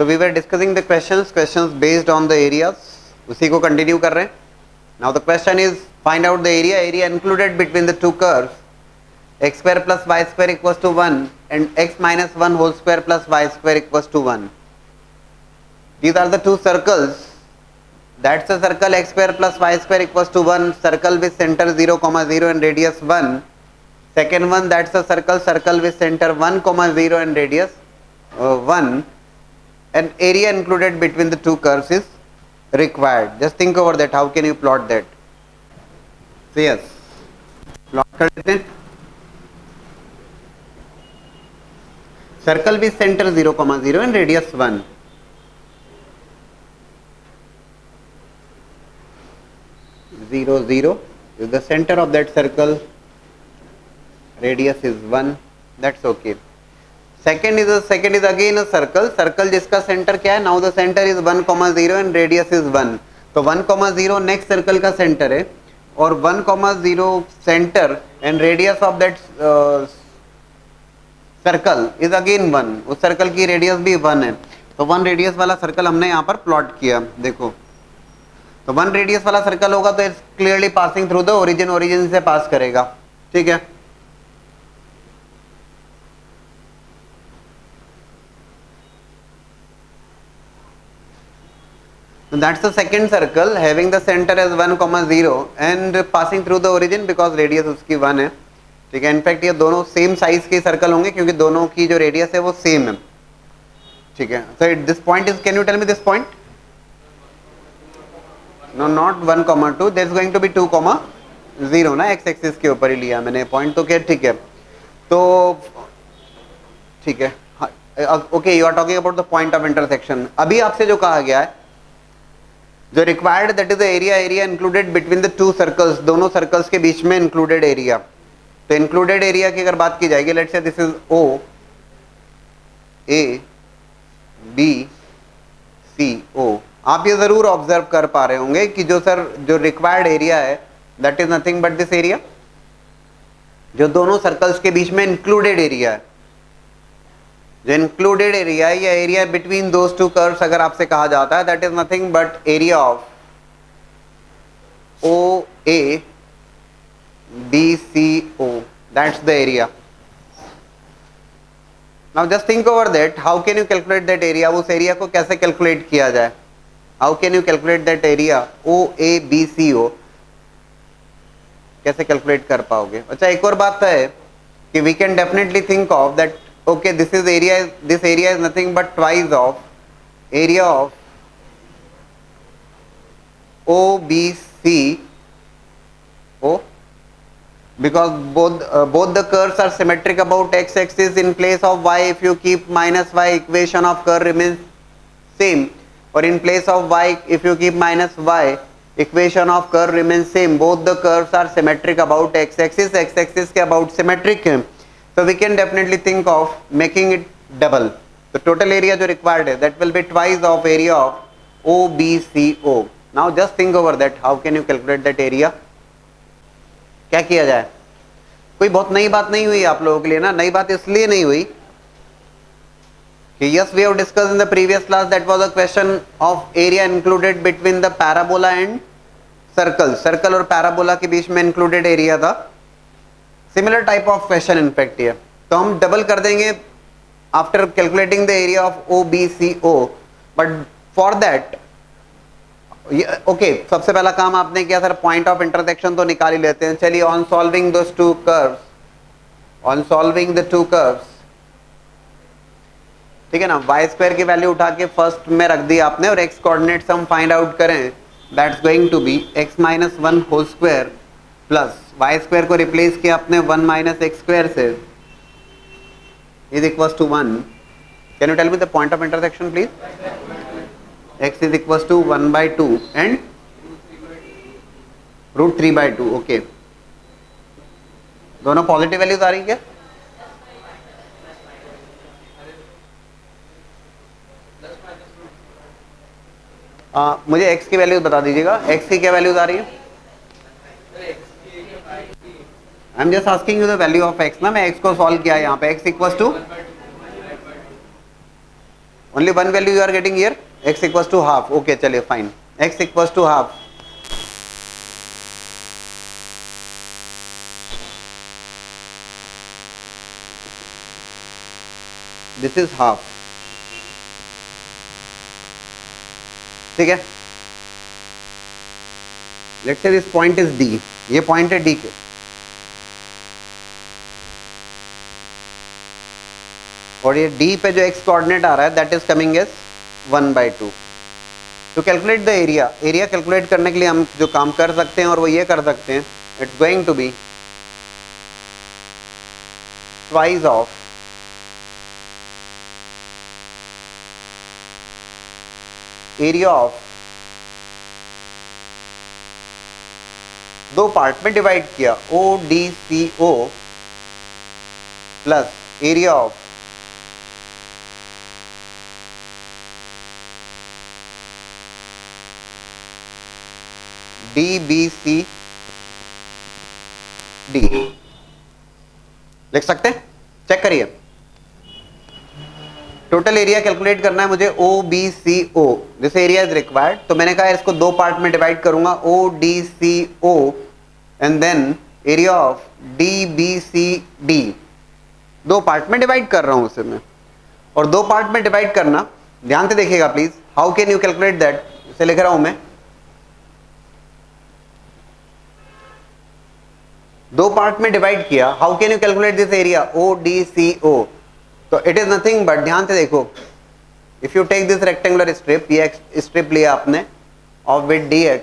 So we were discussing the questions based on the areas. उसी को continue कर रहे हैं. Now the question is find out the area included between the two curves x square plus y square equals to 1 and x minus 1 whole square plus y square equals to 1. These are the two circles. That's a circle x square plus y square equals to 1, circle with center 0, 0 and radius 1. Second one, that's a circle with center 1, 0 and radius 1. And area included between the two curves is required. Just think over that. How can you plot that? So yes, plot कर देते हैं. Circle with center 0, 0 and radius 1. Zero, 0 is the center of that circle. Radius is 1. That's okay. Second is again a circle जिसका center क्या है? Now the center is 1, 0 and radius is 1. तो 1, 0 next circle का center है और 1, 0 center and radius of that circle is again 1. उस circle की radius भी 1 है. तो 1 radius वाला circle हमने यहाँ पर plot किया. देखो, तो 1 radius वाला circle होगा तो it's clearly passing through the origin से pass करेगा. ठीक है. So that's the second circle having the center as 1, 0 and passing through the origin because radius उसकी 1 है. ठीक है. इनफैक्ट ये दोनों सेम साइज के सर्कल होंगे क्योंकि दोनों की जो रेडियस है वो सेम है. ठीक है. So this point is, can you tell me this point? No, not 1, 2. There is going to be 2, 0 ना, x एक्सिस के ऊपर ही लिया मैंने पॉइंट. तो क्या ठीक है. तो ठीक है. Okay, you are talking about the point of intersection. अभी आपसे जो कहा गया है, जो required that is the area included between the two circles, दोनों सर्कल्स के बीच में इंक्लूडेड एरिया. तो इंक्लूडेड एरिया की अगर बात की जाएगी, let's say this is O A B C O. आप ये जरूर ऑब्जर्व कर पा रहे होंगे कि जो रिक्वायर्ड एरिया है that is nothing but this area, जो दोनों सर्कल्स के बीच में इंक्लूडेड एरिया है. जो इंक्लूडेड एरिया है या area between those two curves अगर आपसे कहा जाता है, that is nothing but area of O A B C O. That's the area. Now just think over that. How can you calculate that area? उस area को कैसे calculate किया जाए? How can you calculate that area O A B C O? कैसे calculate कर पाओगे? अच्छा, एक और बात है कि we can definitely think of that. Okay, this area is nothing but twice of area of OBC O, because both the curves are symmetric about x axis. In place of y, if you keep minus y, equation of curve remains same, or in place of y, if you keep minus y, equation of curve remains same. Both the curves are symmetric about x axis के about symmetric है. So we can definitely think of making it double. The total area जो required है, that will be twice of area of OBCO. Now just think over that. How can you calculate that area? क्या किया जाए? कोई बहुत नई बात नहीं हुई आप लोगों के लिए ना. नई बात इसलिए नहीं हुई कि yes, we have discussed in the previous class that was a question of area included between the parabola and circle. Circle और parabola के बीच में included area था. Similar type of question in fact ये. तो हम डबल कर देंगे after calculating the area of O B C O. But for that okay, सबसे पहला काम आपने किया सर पॉइंट ऑफ इंटरसेक्शन तो निकाल ही लेते हैं. चलिए, on solving those two curves, on solving the two curves, ठीक है ना, वाई स्क्वायर की वैल्यू उठा के फर्स्ट में रख दी आपने और एक्स कोऑर्डिनेट्स हम फाइंड आउट करें. That's going to be x minus 1 whole square plus y square को रिप्लेस किया आपने 1 माइनस एक्स स्क्वायर से is equals to 1. Can you tell me the point of intersection please? x is equals to 1/2 and √3/2. Okay, दोनों positive values आ रही क्या? मुझे x की वैल्यूज बता दीजिएगा. x की क्या वैल्यूज आ रही है? I am just asking you the value of x ना. मैं x को सॉल्व किया यहाँ पे. x equals to only one value you are getting here, x equals to half. Okay चलिए fine, x equals to half. This is half. ठीक है, let's say this point is D. ये point है D के. और ये D पे जो x कोऑर्डिनेट आ रहा है that is coming as 1/2. To calculate the area, area calculate करने के लिए हम जो काम कर सकते हैं और वो ये कर सकते हैं, it's going to be twice of area of, दो पार्ट में डिवाइड किया, ODCO plus area of DBCD. लिख सकते हैं, चेक करिए. टोटल एरिया कैलकुलेट करना है मुझे OBCO, this area is required. तो मैंने कहा इसको दो पार्ट में डिवाइड करूंगा, ODCO and then area of DBCD. दो पार्ट में डिवाइड कर रहा हूं उसे मैं. और दो पार्ट में डिवाइड करना, ध्यान से देखिएगा please. How can you calculate that, इसे लिख रहा हूं मैं. दो पार्ट में डिवाइड किया, how can you calculate this area ODCO. तो इट इज नथिंग बट, ध्यान से देखो, if you take this rectangular strip, ये स्ट्रिप लिया आपने of with dx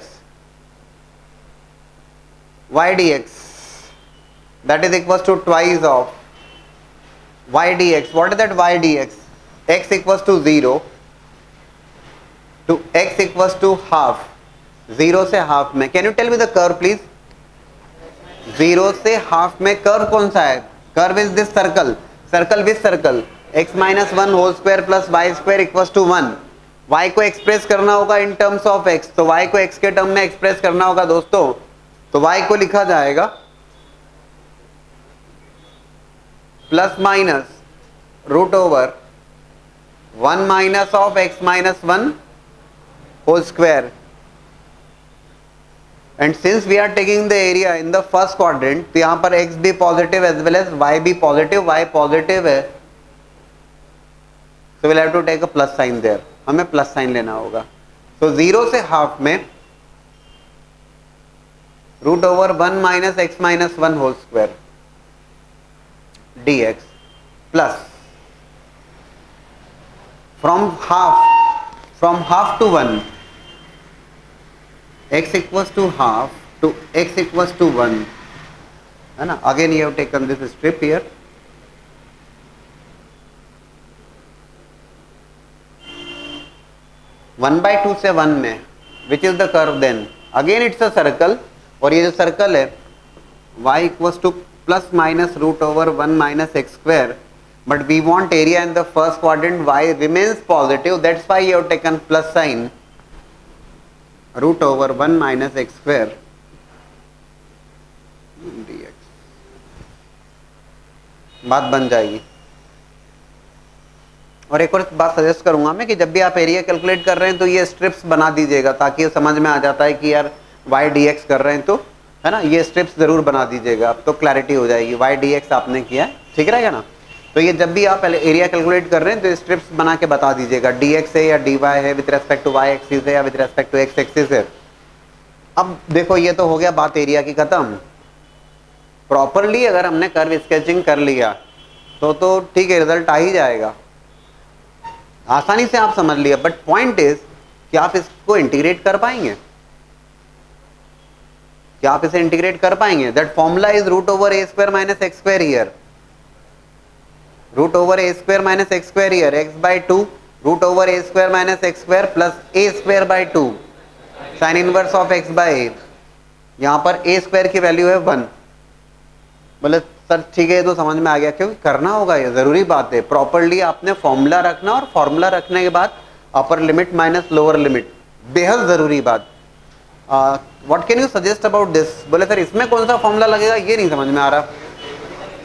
y dx, that is equals to twice of y dx. What is that y dx? x equals to 0 to x equals to half. 0 से half में, can you tell me the curve please. 0 से half में curve कौन सा है? Curve is this circle. Circle with circle, x minus 1 whole square plus y square equals to 1. y को express करना होगा इन टर्म्स ऑफ x, तो y को x के टर्म में एक्सप्रेस करना होगा दोस्तों. तो y को लिखा जाएगा plus minus root over 1 minus of x minus 1 whole square. And since we are taking the area in the first quadrant, तो यहां पर x भी positive as well as y भी पॉजिटिव, y पॉजिटिव है, so will have to take a plus sign there. हमें plus sign लेना होगा. तो 0 से हाफ में root over 1 minus x minus 1 whole square dx plus from half to 1, x equals to half to x equals to 1, है ना. Again you have taken this strip here. One by two से 1 में, which is the curve then. Again it's a circle, और ये जो circle है y equals to plus minus root over 1 minus x square, but we want area in the first quadrant, y remains positive, that's why you have taken plus sign root over 1 minus x square dx. बात बन जाएगी. और एक और बात suggest करूंगा मैं कि जब भी आप एरिया कैलकुलेट कर रहे हैं तो ये स्ट्रिप्स बना दीजिएगा, ताकि ये समझ में आ जाता है कि यार y dx कर रहे हैं तो, है ना, ये स्ट्रिप्स जरूर बना दीजिएगा, अब तो क्लैरिटी हो जाएगी. y dx आपने किया है, ठीक रहेगा ना. तो ये जब भी आप एरिया कैलकुलेट कर रहे हैं तो स्ट्रिप्स बना के बता दीजिएगा, dx है या dy है, with respect to y axis है या with respect to x axis है. अब देखो ये तो हो गया बात एरिया की खत्म. प्रॉपरली अगर हमने कर्व स्केचिंग कर लिया तो ठीक है, रिजल्ट आ ही जाएगा, आसानी से आप समझ लिया. बट पॉइंट इज कि आप इसको इंटीग्रेट कर पाएंगे, क्या आप इसे इंटीग्रेट कर पाएंगे. That formula is root over a square minus x square here, root over a square minus x square here, x by 2 root over a square minus x square plus a square by 2 sine inverse of x by a. यहां पर ए square की value है 1. बोले sir ठीक है, तो समझ में आ गया, क्योंकि करना होगा, ये जरूरी बात है. प्रॉपरली आपने फॉर्मूला रखना, और फॉर्मूला रखने के बाद अपर लिमिट माइनस लोअर लिमिट, बेहद जरूरी बात. What can you suggest about this. बोले सर इसमें कौन सा फॉर्मूला लगेगा, ये नहीं समझ में आ रहा.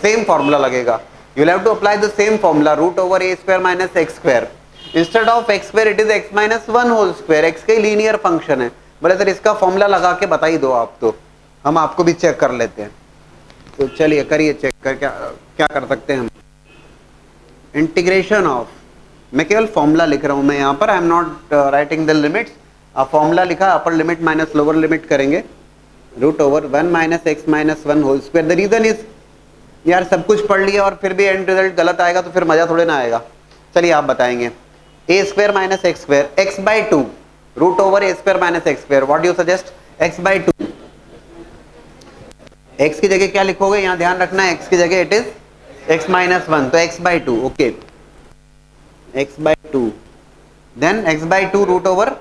सेम फॉर्मूला लगेगा, you will have to apply the same formula, root over a square minus x square. Instead of x square it is x minus one whole square, x का लीनियर फंक्शन है। बोले sir इसका formula लगा के बता ही दो आप, तो हम आपको भी चेक कर लेते हैं। तो चलिए करिए चेक कर, क्या क्या कर सकते हैं हम। इंटीग्रेशन ऑफ, मैं केवल फॉर्मूला लिख रहा हूं मैं यहाँ पर, I am not writing the limits. आप फॉर्मूला लिखा, upper limit minus lower limit करेंगे, root over 1 minus x minus one whole square. The reason is, यार सब कुछ पढ़ लिया और फिर भी एंड रिजल्ट गलत आएगा तो फिर मजा थोड़े ना आएगा। चलिए आप बताएंगे, a square minus x square, x by two, root over a square minus x square, what you suggest? X by two. X की जगह क्या लिखोगे, यहाँ ध्यान रखना है, एक्स की जगह it is x minus one, तो x by two, okay, x by two, then x by two root over,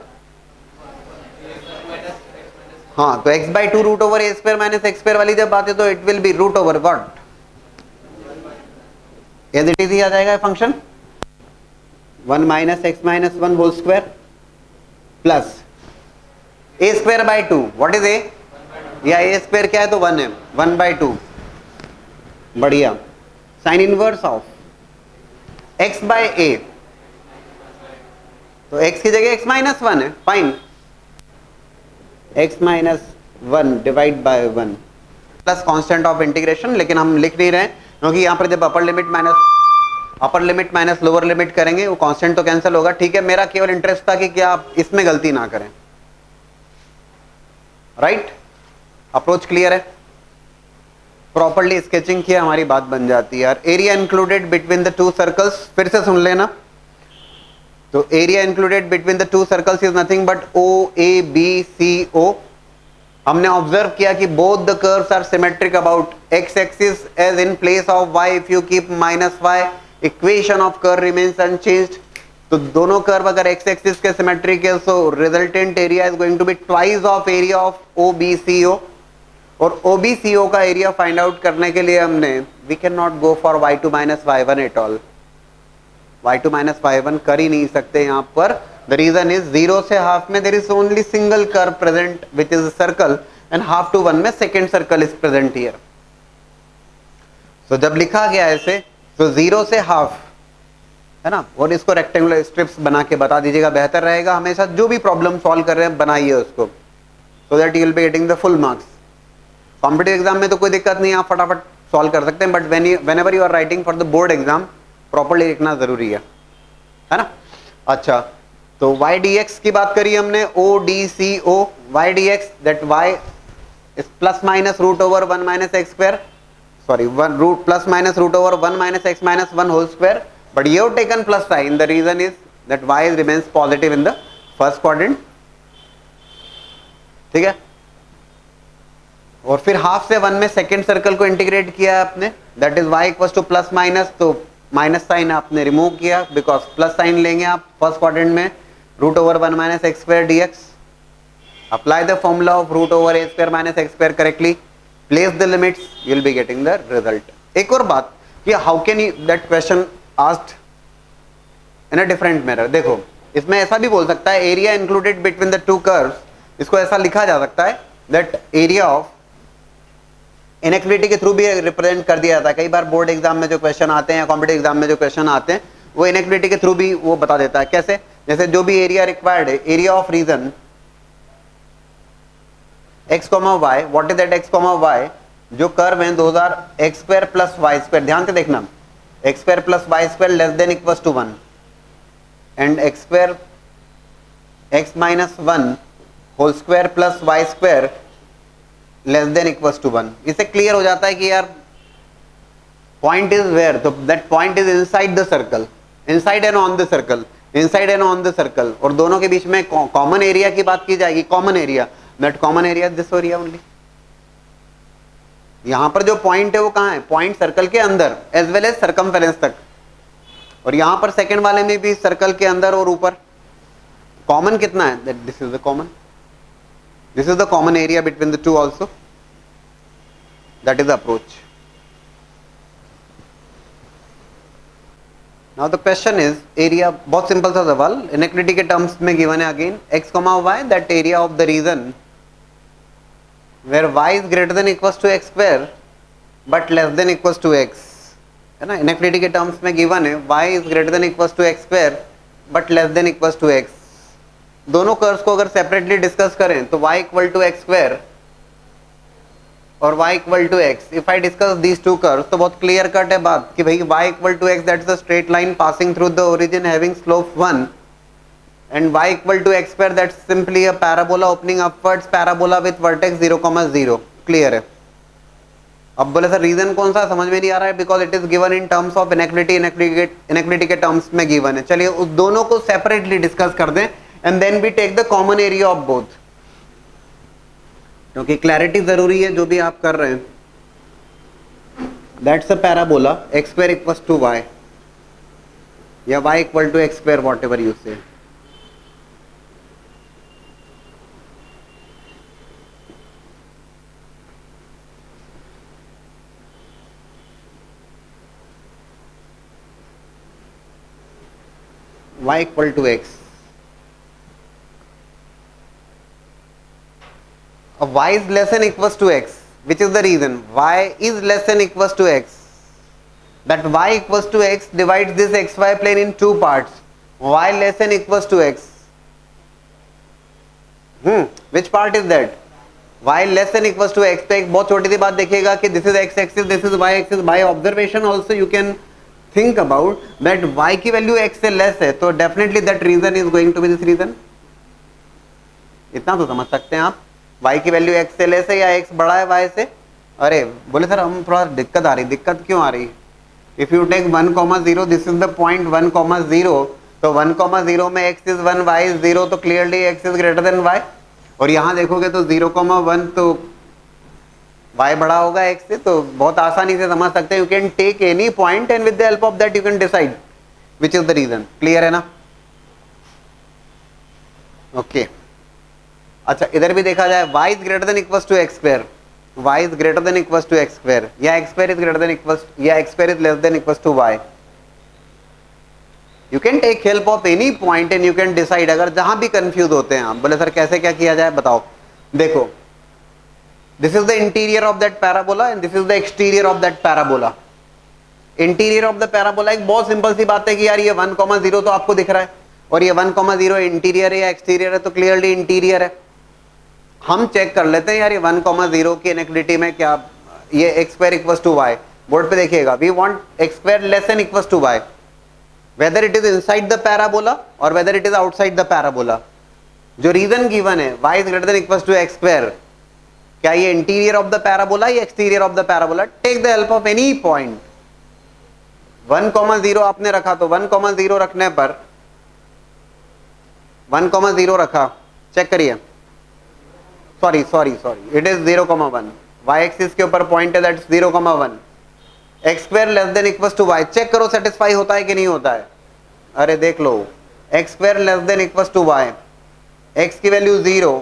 हाँ तो x by two root over a square minus x square वाली जब बात है तो it will be root over what, as it is ही आ जाएगा function 1 minus x minus one whole square plus a square by two, what is a, या ए square क्या है तो 1 है, 1 बाई टू, बढ़िया। Sine inverse of x by a, तो एक्स की जगह एक्स माइनस वन है, fine, x minus one divide by one plus constant of integration, लेकिन हम लिख नहीं रहे क्योंकि यहाँ पर जब upper limit minus lower limit करेंगे वो कांस्टेंट तो कैंसिल होगा। ठीक है, मेरा केवल इंटरेस्ट था कि क्या आप इसमें गलती ना करें, राइट? अप्रोच क्लियर है? प्रॉपर्ली स्केचिंग किया हमारी बात बन जाती है यार। Area included between the two circles, फिर से सुन लेना, तो area included between the two circles is nothing but O A B C O. हमने ऑब्जर्व किया कि both the curves are symmetric about x axis as in place of y, if you keep minus y equation of curve remains unchanged. तो दोनों curve अगर x axis के symmetric है so resultant area is going to be twice of area of O B C O. और O B C ओ का area find out करने के लिए हमने, we can not go for y two minus y one at all, y two minus y one कर ही नहीं सकते यहाँ पर। द रीजन इज जीरो से हाफ में there is only single curve present which is circle, and half to one में second circle is present here. So जब लिखा गया ऐसे, तो जीरो से हाफ है ना, और इसको रेक्टेंगुलर स्ट्रिप्स बना के बता दीजिएगा, बेहतर रहेगा। हमेशा जो भी प्रॉब्लम सॉल्व कर रहे हैं बनाइए उसको, so that you will be getting the full marks. Competitive exam में तो कोई दिक्कत नहीं, आप फटाफट सॉल्व कर सकते हैं, but whenever you are writing for the board exam properly लिखना जरूरी है ना। अच्छा, तो y dx की बात करी हमने, o d c o, y dx that y is plus minus root over 1 minus x square, sorry 1 root plus minus root over 1 minus x minus 1 whole square, but you have taken plus sign, the reason is that y remains positive in the first quadrant. ठीक है, और फिर half से 1 में second circle को integrate किया है आपने, that is y equals to plus minus, तो माइनस साइन आपने रिमूव किया बिकॉज प्लस साइन लेंगे आप फर्स्ट क्वाड्रेंट में, root over 1 minus x square dx। Apply the formula of root over a square minus x square correctly, place the limits, you will be getting the result. एक और बात कि how can you that question asked in a different manner. देखो इसमें ऐसा भी बोल सकता है, area included between the two curves, इसको ऐसा लिखा जा सकता है दैट एरिया ऑफ इनइक्वालिटी के थ्रू भी रिप्रेजेंट कर दिया जाता है। कई बार बोर्ड एग्जाम में जो क्वेश्चन आते हैं या कॉम्पिटिटिव एग्जाम में जो क्वेश्चन आते हैं वो इनइक्वालिटी के थ्रू भी वो बता देता है। कैसे? जैसे जो भी एरिया रिक्वायर्ड है, area of region x, y, what is that x, y, जो कर्व हैं 2000 x square plus y square, ध्यान से देखना, x square plus y square less than equals to 1 and x square x minus 1 whole square plus y square less than equals to 1। इससे clear हो जाता है कि यार पॉइंट इज वेयर, तो that point is inside the circle, inside and on the circle, inside and on the circle, और दोनों के बीच में कॉमन एरिया की बात की जाएगी, common area, that common area this area only. यहां पर जो पॉइंट है वो कहां है? पॉइंट सर्कल के अंदर एज वेल एज सर्कमफेरेंस तक, और यहां पर सेकंड वाले में भी सर्कल के अंदर और ऊपर कॉमन कितना है? That this is the common, this is the common area between the two also, that is the approach. Now the question is area, बहुत सिंपल सा सवाल, इनइक्वालिटी के टर्म्स में गिवन है again, x, y, that area of the region where y is greater than equals to x square but less than equals to x, है ना। Inequality के terms में गिवन है y is greater than equals to x square but less than equal to x. दोनों curves को अगर separately discuss करें तो y equal to x square और y equal to x, if I discuss these two curves तो बहुत clear cut है बात कि भाई y equal to x that is a straight line passing through the origin having slope 1 and y equal to x square that's simply a parabola opening upwards parabola with vertex 0,0 clear है। अब बोले sir reason कौन सा समझ में नहीं आ रहा है, because it is given in terms of inequality के टर्म्स में गिवन है। चलिए उस दोनों को सेपरेटली डिस्कस कर दें and then we take the common area of both, क्योंकि क्लैरिटी जरूरी है जो भी आप कर रहे हैं। That's a parabola x square equals to y या y equal to x square whatever you say। y equal to x, y is less than equals to x, which is the reason y is less than equals to x, that y equals to x divides this xy plane in two parts, y less than equals to x, which part is that, y less than equals to x। तो एक बहुत छोटी सी बात देखिएगा कि this is x axis, this is y axis, by observation also you can think about that y की value x से less है, तो definitely that reason is going to be this reason। इतना तो समझ सकते हैं आप, y की वैल्यू x से लेस है या x बड़ा है y से। अरे बोले सर हम थोड़ा दिक्कत आ रही, दिक्कत क्यों आ रही, if you take 1,0 this is the point 1,0, तो 1,0 में x इज 1 y इज 0, तो clearly x is greater then y। और यहाँ देखोगे तो 0,1 तो y बड़ा होगा x से, तो बहुत आसानी से समझ सकते हैं। You can take any point and with the help of that you can decide which is the region. Clear है ना? ओके अच्छा इधर भी देखा जाए y is greater than equals to x square, y is greater than equals to x square या x square is greater than equals या x square is less than equals to y। You can take help of any point and you can decide. अगर जहां भी confuse होते हैं आप, बोले sir कैसे क्या किया जाए बताओ, देखो this is the interior of that parabola and this is the exterior of that parabola. Interior of the parabola एक बहुत सिंपल सी बात है कि यार ये 1,0 तो आपको दिख रहा है और ये 1,0 इंटीरियर है या एक्सटीरियर है, तो क्लियरली इंटीरियर है। हम चेक कर लेते हैं यार ये 1,0 की इनइक्वालिटी में क्या, ये x square equals to y, board पे देखिएगा we want x square less than equals to y, whether it is inside the parabola or whether it is outside the parabola। जो रीजन गिवन है y is greater than equals to x square, क्या ये interior of the parabola या exterior of the parabola. Take the help of any point. 1,0 आपने रखा तो 1,0 रखने पर 1,0 रखा, चेक करिए, sorry it is 0,1, y axis के ऊपर पॉइंट है that is 0,1, x square less than equals to y. Check करो सेटिस्फाई होता है कि नहीं होता है। अरे देख लो, x square less than equals to y, x की वैल्यू 0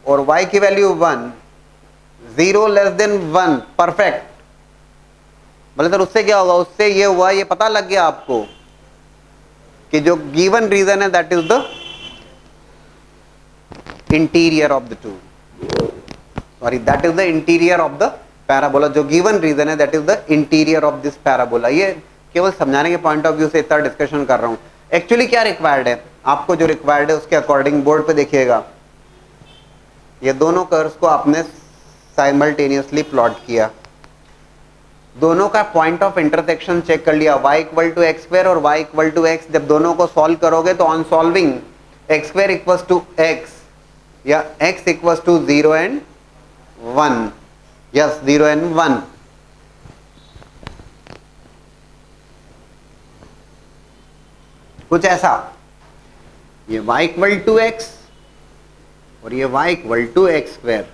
और वाई की वैल्यू 1, 0 लेस देन 1, परफेक्ट। बोले सर उससे क्या होगा, उससे ये हुआ, ये पता लग गया आपको कि जो गिवन रीजन है that is the interior of the two, sorry that is the interior of the parabola. जो गिवन रीजन है that is the interior of this parabola. ये केवल समझाने के पॉइंट ऑफ व्यू से इतना डिस्कशन कर रहा हूं। एक्चुअली क्या रिक्वायर्ड है आपको, जो रिक्वायर्ड है उसके अकॉर्डिंग बोर्ड पे देखिएगा, ये दोनों कर्व्स को आपने साइमल्टेनियसली प्लॉट किया, दोनों का पॉइंट ऑफ इंटरसेक्शन चेक कर लिया, y equal to x square और y इक्वल टू एक्स। जब दोनों को सॉल्व करोगे तो on solving x square equals to x या x equals to 0 and 1, yes 0 and 1। कुछ ऐसा, ये y इक्वल टू एक्स और ये y equal to x square,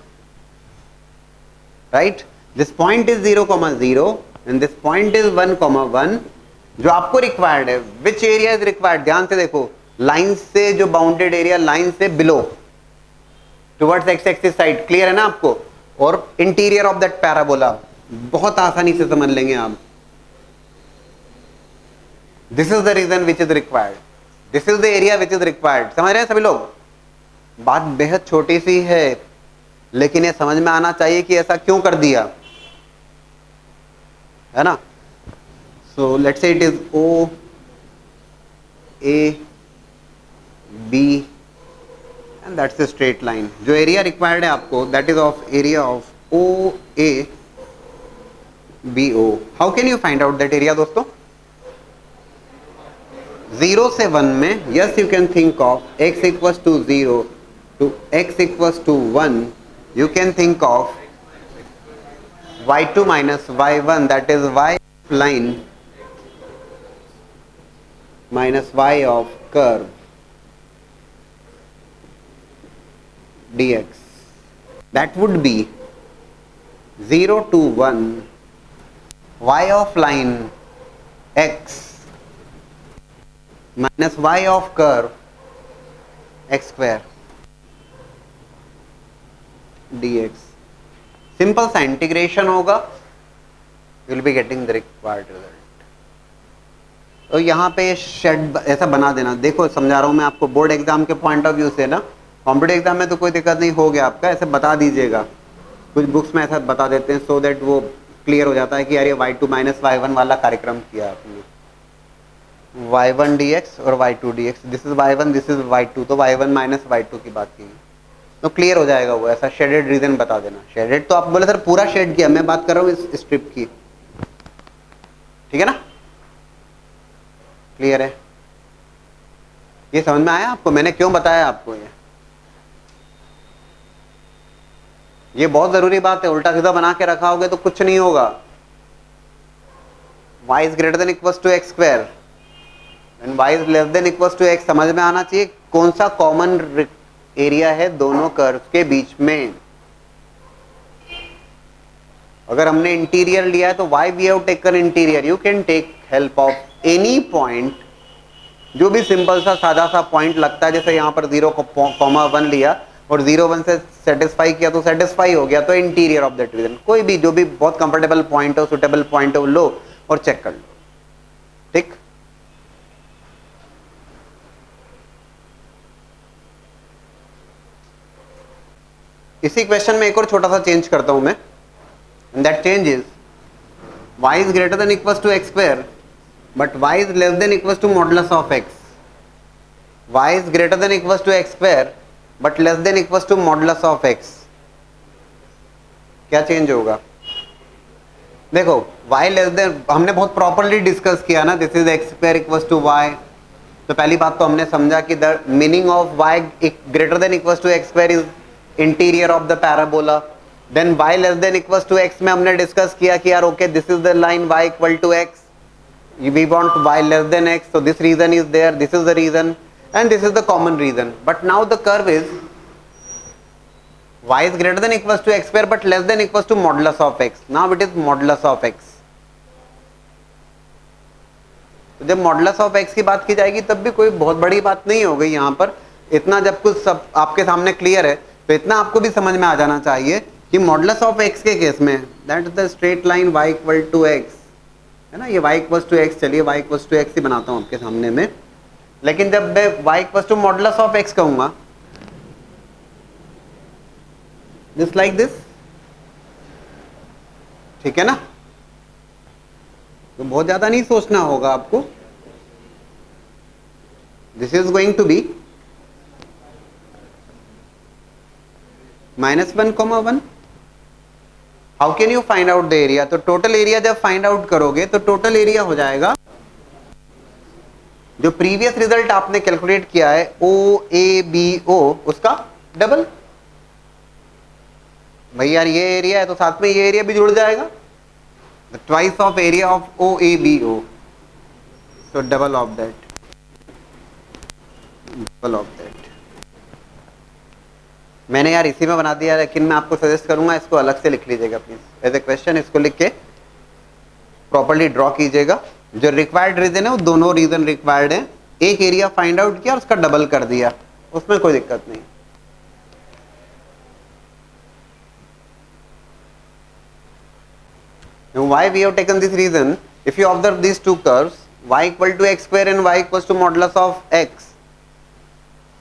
right. This point is 0,0 and this point is 1,1। जो आपको रिक्वायर्ड है, विच area is required, ध्यान से देखो, लाइन से जो बाउंडेड एरिया, लाइन से below towards x axis side, clear है ना आपको, और इंटीरियर ऑफ दैट पैराबोला, बहुत आसानी से समझ लेंगे आप। This is the region which is required, this is the area which is required. समझ रहे हैं सभी लोग? बात बेहद छोटी सी है लेकिन ये समझ में आना चाहिए कि ऐसा क्यों कर दिया, है ना। So let's say it is O A B and that's a straight line. जो एरिया रिक्वायर्ड है आपको that is of area of O A B O. How can you find out that area दोस्तों? 0 से 1 में yes you can think of x equals to 0 to x equals to 1. You can think of y2 minus y1, that is y line minus y of curve dx. That would be 0 to 1 y of line x minus y of curve x square dx. Simple सा integration होगा, you will be getting the required result. तो यहाँ पे shade ऐसा बना देना. देखो समझा रहा हूँ मैं आपको बोर्ड एग्जाम के पॉइंट ऑफ व्यू से ना. कॉम्पिटिटिव एग्जाम में तो कोई दिक्कत नहीं, हो गया आपका, ऐसे बता दीजिएगा. कुछ बुक्स में ऐसा बता देते हैं सो दैट वो क्लियर हो जाता है कि यार ये y2 माइनस y1 वाला कार्यक्रम किया आपने. y1 dx और y2 dx, this is y1 this is y2, तो y1 माइनस y2 की बात की तो क्लियर हो जाएगा वो. ऐसा शेडेड रीजन बता देना. शेडेड तो आप बोले सर पूरा शेड किया, मैं बात कर रहा हूँ इस स्ट्रिप की. ठीक है ना? क्लियर है? ये समझ में आया आपको मैंने क्यों बताया आपको? ये बहुत जरूरी बात है. उल्टा सीधा बना के रखा होगे तो कुछ नहीं होगा. y is greater than equals to x square and y is less than equals to x. समझ में आना चाहिए कौन सा कॉमन एरिया है दोनों कर्व के बीच में. अगर हमने इंटीरियर लिया है तो why we have taken interior. You can take help of any point, जो भी सिंपल सा सादा सा पॉइंट लगता है. जैसे यहाँ पर 0,1 लिया और 0,1 से सेटिस्फाई किया तो सेटिस्फाई हो गया, तो इंटीरियर ऑफ दैट रीजन. कोई भी जो भी बहुत कंफर्टेबल पॉइंट हो, सुटेबल पॉइंट हो, लो और चेक कर लो. ठीक. इसी क्वेश्चन में एक और छोटा सा चेंज करता हूं मैं. That change is y is greater than equals to x square but y is less than equals to modulus of x. y is greater than equals to x square but less than equals to modulus of x. क्या change होगा? देखो y less then हमने बहुत properly discuss किया ना. This is x square equals to y. तो पहली बात तो हमने समझा कि the meaning of y greater than equals to x square is interior of the parabola. Then y less than equals to x में हमने डिस्कस किया कि यार okay this is the line y equal to x. We want y less than x, so this reason is there, this is the reason and this is the common reason. But now the curve is y is greater than equals to x square but less than equals to modulus of x. Now it is modulus of x. तो जब modulus of x की बात की जाएगी तब भी कोई बहुत बड़ी बात नहीं हो गई यहाँ पर. इतना जब कुछ सब आपके सामने क्लियर है तो इतना आपको भी समझ में आ जाना चाहिए कि मॉडुलस ऑफ x के केस में that is the straight line y equal to x है ना. ये y इक्वल्स टू x, चलिए y इक्वल्स टू x ही बनाता हूँ आपके सामने में. लेकिन जब मैं y equals to modulus of x कहूंगा दिस लाइक दिस. ठीक है ना? तो बहुत ज्यादा नहीं सोचना होगा आपको. This is going to be -1,1. How can you find out the area? तो टोटल एरिया जब फाइंड आउट करोगे तो टोटल एरिया हो जाएगा जो प्रीवियस रिजल्ट आपने कैलकुलेट किया है OABO उसका डबल. भाई यार ये एरिया है तो साथ में ये एरिया भी जुड़ जाएगा. Twice of area of OABO, so double of that, double of that. मैंने यार इसी में बना दिया, लेकिन मैं आपको सजेस्ट करूंगा इसको अलग से लिख लीजिएगा प्लीज एज ए क्वेश्चन. इसको लिख के प्रॉपर्ली ड्रॉ कीजिएगा. जो रिक्वायर्ड रीजन है वो दोनों रीजन रिक्वायर्ड है. एक एरिया फाइंड आउट किया और उसका डबल कर दिया, उसमें कोई दिक्कत नहीं. Why we have taken this reason? If you observe these two curves, y equal to x square and y equals to modulus of x.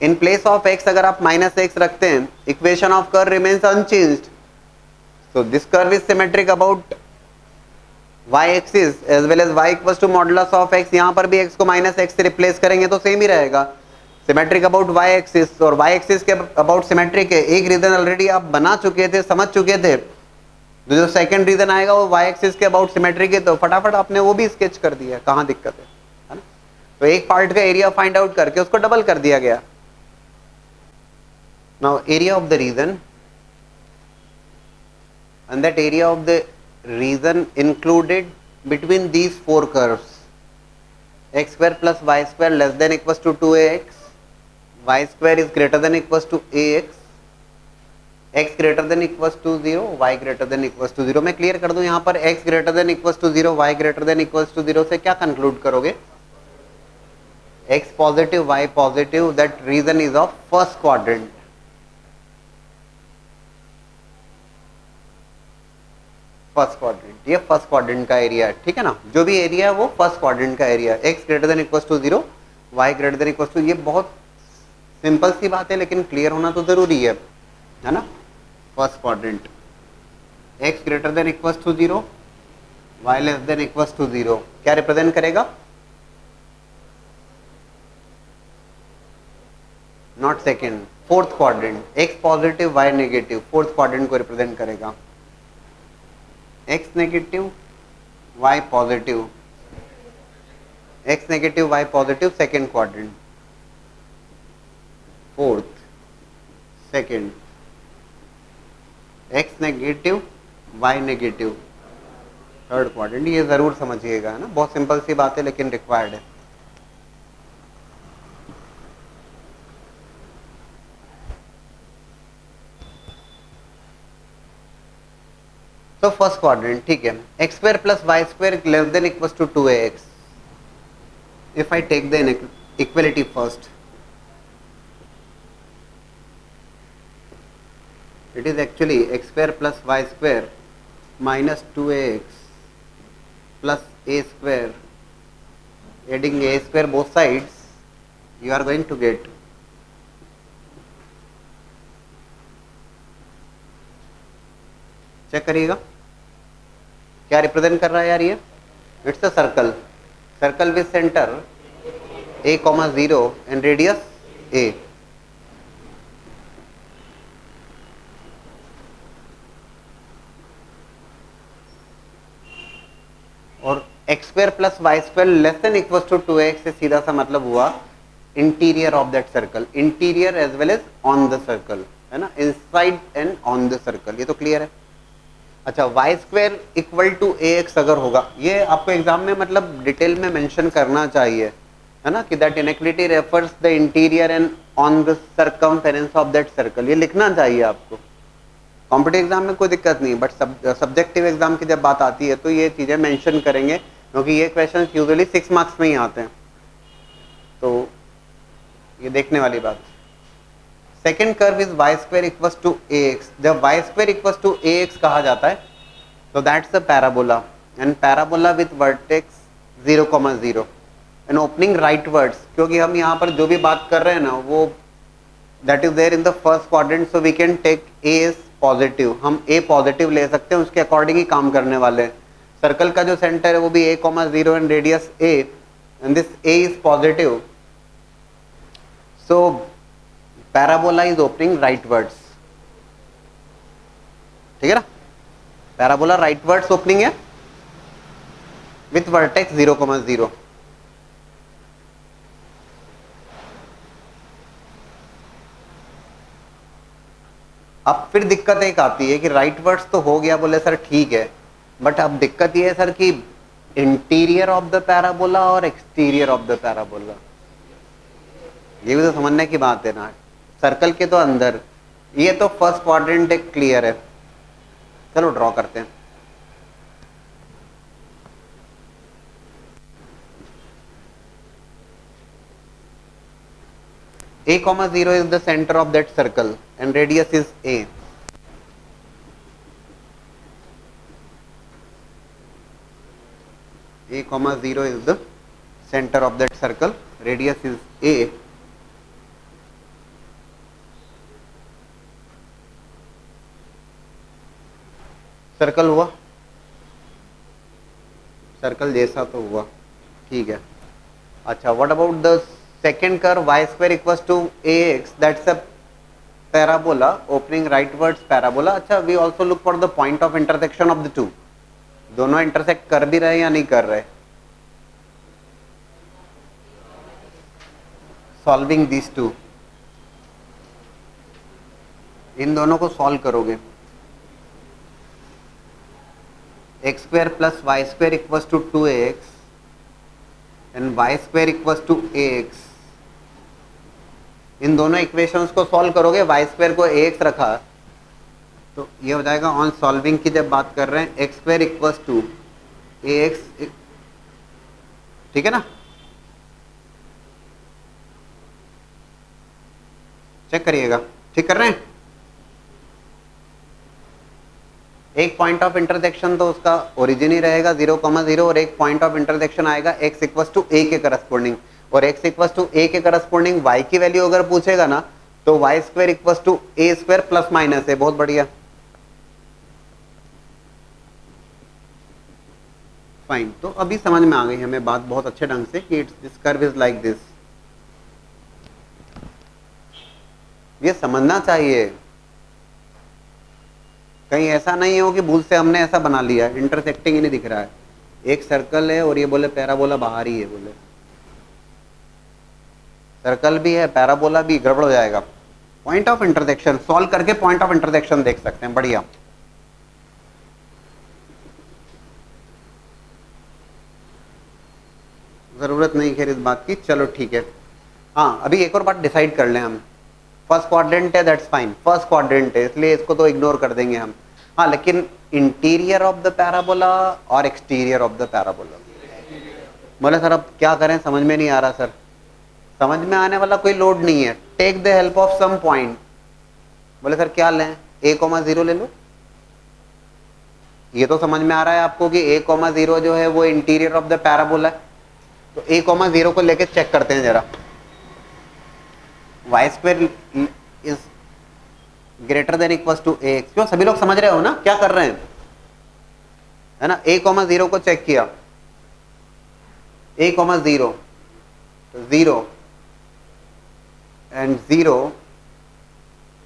In place of x अगर आप minus x रखते हैं, equation of curve remains unchanged. So this curve is symmetric about y axis as well as y equals to modulus of x. यहाँ पर भी x को minus x से replace करेंगे तो same ही रहेगा. सिमेट्रिक अबाउट वाई एक्सिस, और Y axis के अबाउट सिमेट्रिक है। एक रीजन ऑलरेडी आप बना चुके थे, समझ चुके थे, तो जो सेकंड रीजन आएगा वो वाई एक्सिस के अबाउट सिमेट्रिक है, तो फटाफट आपने वो भी स्केच कर दिया, कहाँ दिक्कत है ना। तो एक पार्ट का एरिया फाइंड आउट करके उसको डबल कर दिया गया। Now area of the region, and that area of the region included between these four curves, x square plus y square less than equals to 2ax, y square is greater than equals to ax, x greater than equals to 0, y greater than equals to 0। मैं clear कर दूं यहाँ पर x greater than equals to 0, y greater than equals to 0 से क्या conclude करोगे? x positive, y positive, that region is of first quadrant. First quadrant, ये first quadrant का एरिया है, ठीक है ना। जो भी एरिया है वो फर्स्ट क्वाड्रेंट का एरिया है। x greater than equals to 0, y greater than equals to, ये बहुत सिंपल सी बात है लेकिन क्लियर होना तो जरूरी है ना। First quadrant, x greater than equals to 0, y less than equals to 0, क्या रिप्रेजेंट करेगा? Not second, fourth quadrant, x positive y negative, fourth quadrant को रिप्रेजेंट करेगा। x negative y positive, x negative y positive, second quadrant, fourth, second, x negative y negative, third quadrant. ये जरूर समझिएगा, है ना, बहुत सिंपल सी बात है लेकिन रिक्वायर्ड है। तो फर्स्ट क्वाड्रेंट, ठीक है, x square plus y square less than equals to 2ax। If I take the equality first, it is actually x square plus y square minus 2ax plus a square, adding a square both sides, you are going to get check करिएगा क्या represent कर रहा है यार ये। It's a circle, circle with centre a, 0 and radius a। और x square plus y square less than equal to 2x से सीधा सा मतलब हुआ interior of that circle, interior as well as on the circle, है ना, inside and on the circle. ये तो क्लियर है। अच्छा, y square equal to ax अगर होगा, ये आपको एग्जाम में मतलब डिटेल में मेंशन करना चाहिए, है ना, कि that inequality refers the interior and on the circumference of that circle, ये लिखना चाहिए आपको। कॉम्पिटिटिव एग्जाम में कोई दिक्कत नहीं, बट सब्जेक्टिव एग्जाम की जब बात आती है तो ये चीज़ें मेंशन करेंगे, क्योंकि ये क्वेश्चन यूजुअली 6 मार्क्स में ही आते हैं, तो ये देखने वाली बात। Second curve is y square equals to ax। जब y square equals to ax कहा जाता है तो that's a parabola, and parabola with vertex 0,0 and opening rightwards, क्योंकि हम यहाँ पर जो भी बात कर रहे हैं ना वो that is there in the first quadrant, so we can take a positive, हम a पॉजिटिव ले सकते हैं, उसके अकॉर्डिंग ही काम करने वाले हैं। सर्कल का जो सेंटर है वो भी a, 0 and radius a, and this a is positive, so parabola is opening rightwards, ठीक है ना। पैराबोला राइटवर्ड्स ओपनिंग है विथ वर्टेक्स 0,0। अब फिर दिक्कत एक आती है कि राइटवर्ड्स तो हो गया, बोले सर ठीक है, बट अब दिक्कत ये है सर कि इंटीरियर ऑफ द पैराबोला और एक्सटीरियर ऑफ द पैराबोला, ये भी तो समझने की बात है ना। सर्कल के तो अंदर, ये तो फर्स्ट क्वाड्रेंट एक क्लियर है, चलो ड्रॉ करते हैं। a, 0 is the center of that circle and radius is a. A, 0 is the center of that circle, radius is a. Circle हुआ, सर्कल जैसा तो हुआ, ठीक है। अच्छा, what about the second curve y square equals to ax, that's a parabola opening rightwards parabola. अच्छा, we also look for the point of intersection of the two. दोनों intersect कर भी रहे या नहीं कर रहे? Solving these two, इन दोनों को सॉल्व करोगे, x square plus y square equals to 2x and y square equals to ax. इन दोनों इक्वेशंस को सॉल्व करोगे, y स्क्वायर को ax रखा तो ये हो जाएगा ऑन सॉल्विंग की जब बात कर रहे हैं x square equals to ax, ठीक है ना? चेक करिएगा, ठीक कर रहे हैं? एक पॉइंट ऑफ इंटरसेक्शन तो उसका ओरिजिन ही रहेगा 0,0 और एक पॉइंट ऑफ इंटरसेक्शन आएगा x इक्वल्स टू a के करस्पॉन्डिंग, और x इक्वल्स टू a के करस्पॉन्डिंग y की वैल्यू अगर पूछेगा ना तो y square equals to a square plus minus है। बहुत बढ़िया, फाइन। तो अभी समझ में आ गई हमें बात बहुत अच्छे ढंग से कि it's this curve is like this. ये समझना चाहिए, कहीं ऐसा नहीं हो कि भूल से हमने ऐसा बना लिया है, इंटरसेक्टिंग ही नहीं दिख रहा है, एक सर्कल है और ये बोले पैराबोला बाहर ही है, बोले सर्कल भी है पैराबोला भी, गड़बड़ हो जाएगा। पॉइंट ऑफ इंटरसेक्शन सॉल्व करके पॉइंट ऑफ इंटरसेक्शन देख सकते हैं, बढ़िया। जरूरत नहीं खैर इस बात की, चलो ठीक है। हाँ, अभी एक और बात डिसाइड कर लें हम, फर्स्ट क्वाड्रेंट है दैट्स फाइन, फर्स्ट क्वाड्रेंट है इसलिए इसको तो इग्नोर कर देंगे हम। हाँ, लेकिन इंटीरियर ऑफ द पैराबोला और एक्सटीरियर ऑफ द पैराबोला, बोले सर अब क्या करें, समझ में नहीं आ रहा सर। समझ में आने वाला कोई लोड नहीं है, take the help of some point. बोले सर क्या लें, a,0 ले लो। ये तो समझ में आ रहा है आपको कि a,0 जो है वो इंटीरियर ऑफ द पैराबोला है, तो a,0 को लेके चेक करते हैं जरा। y square is greater than equals to ax। क्यों, सभी लोग समझ रहे हो ना क्या कर रहे हैं, है ना? a,0 को चेक किया, a,0 तो 0 and 0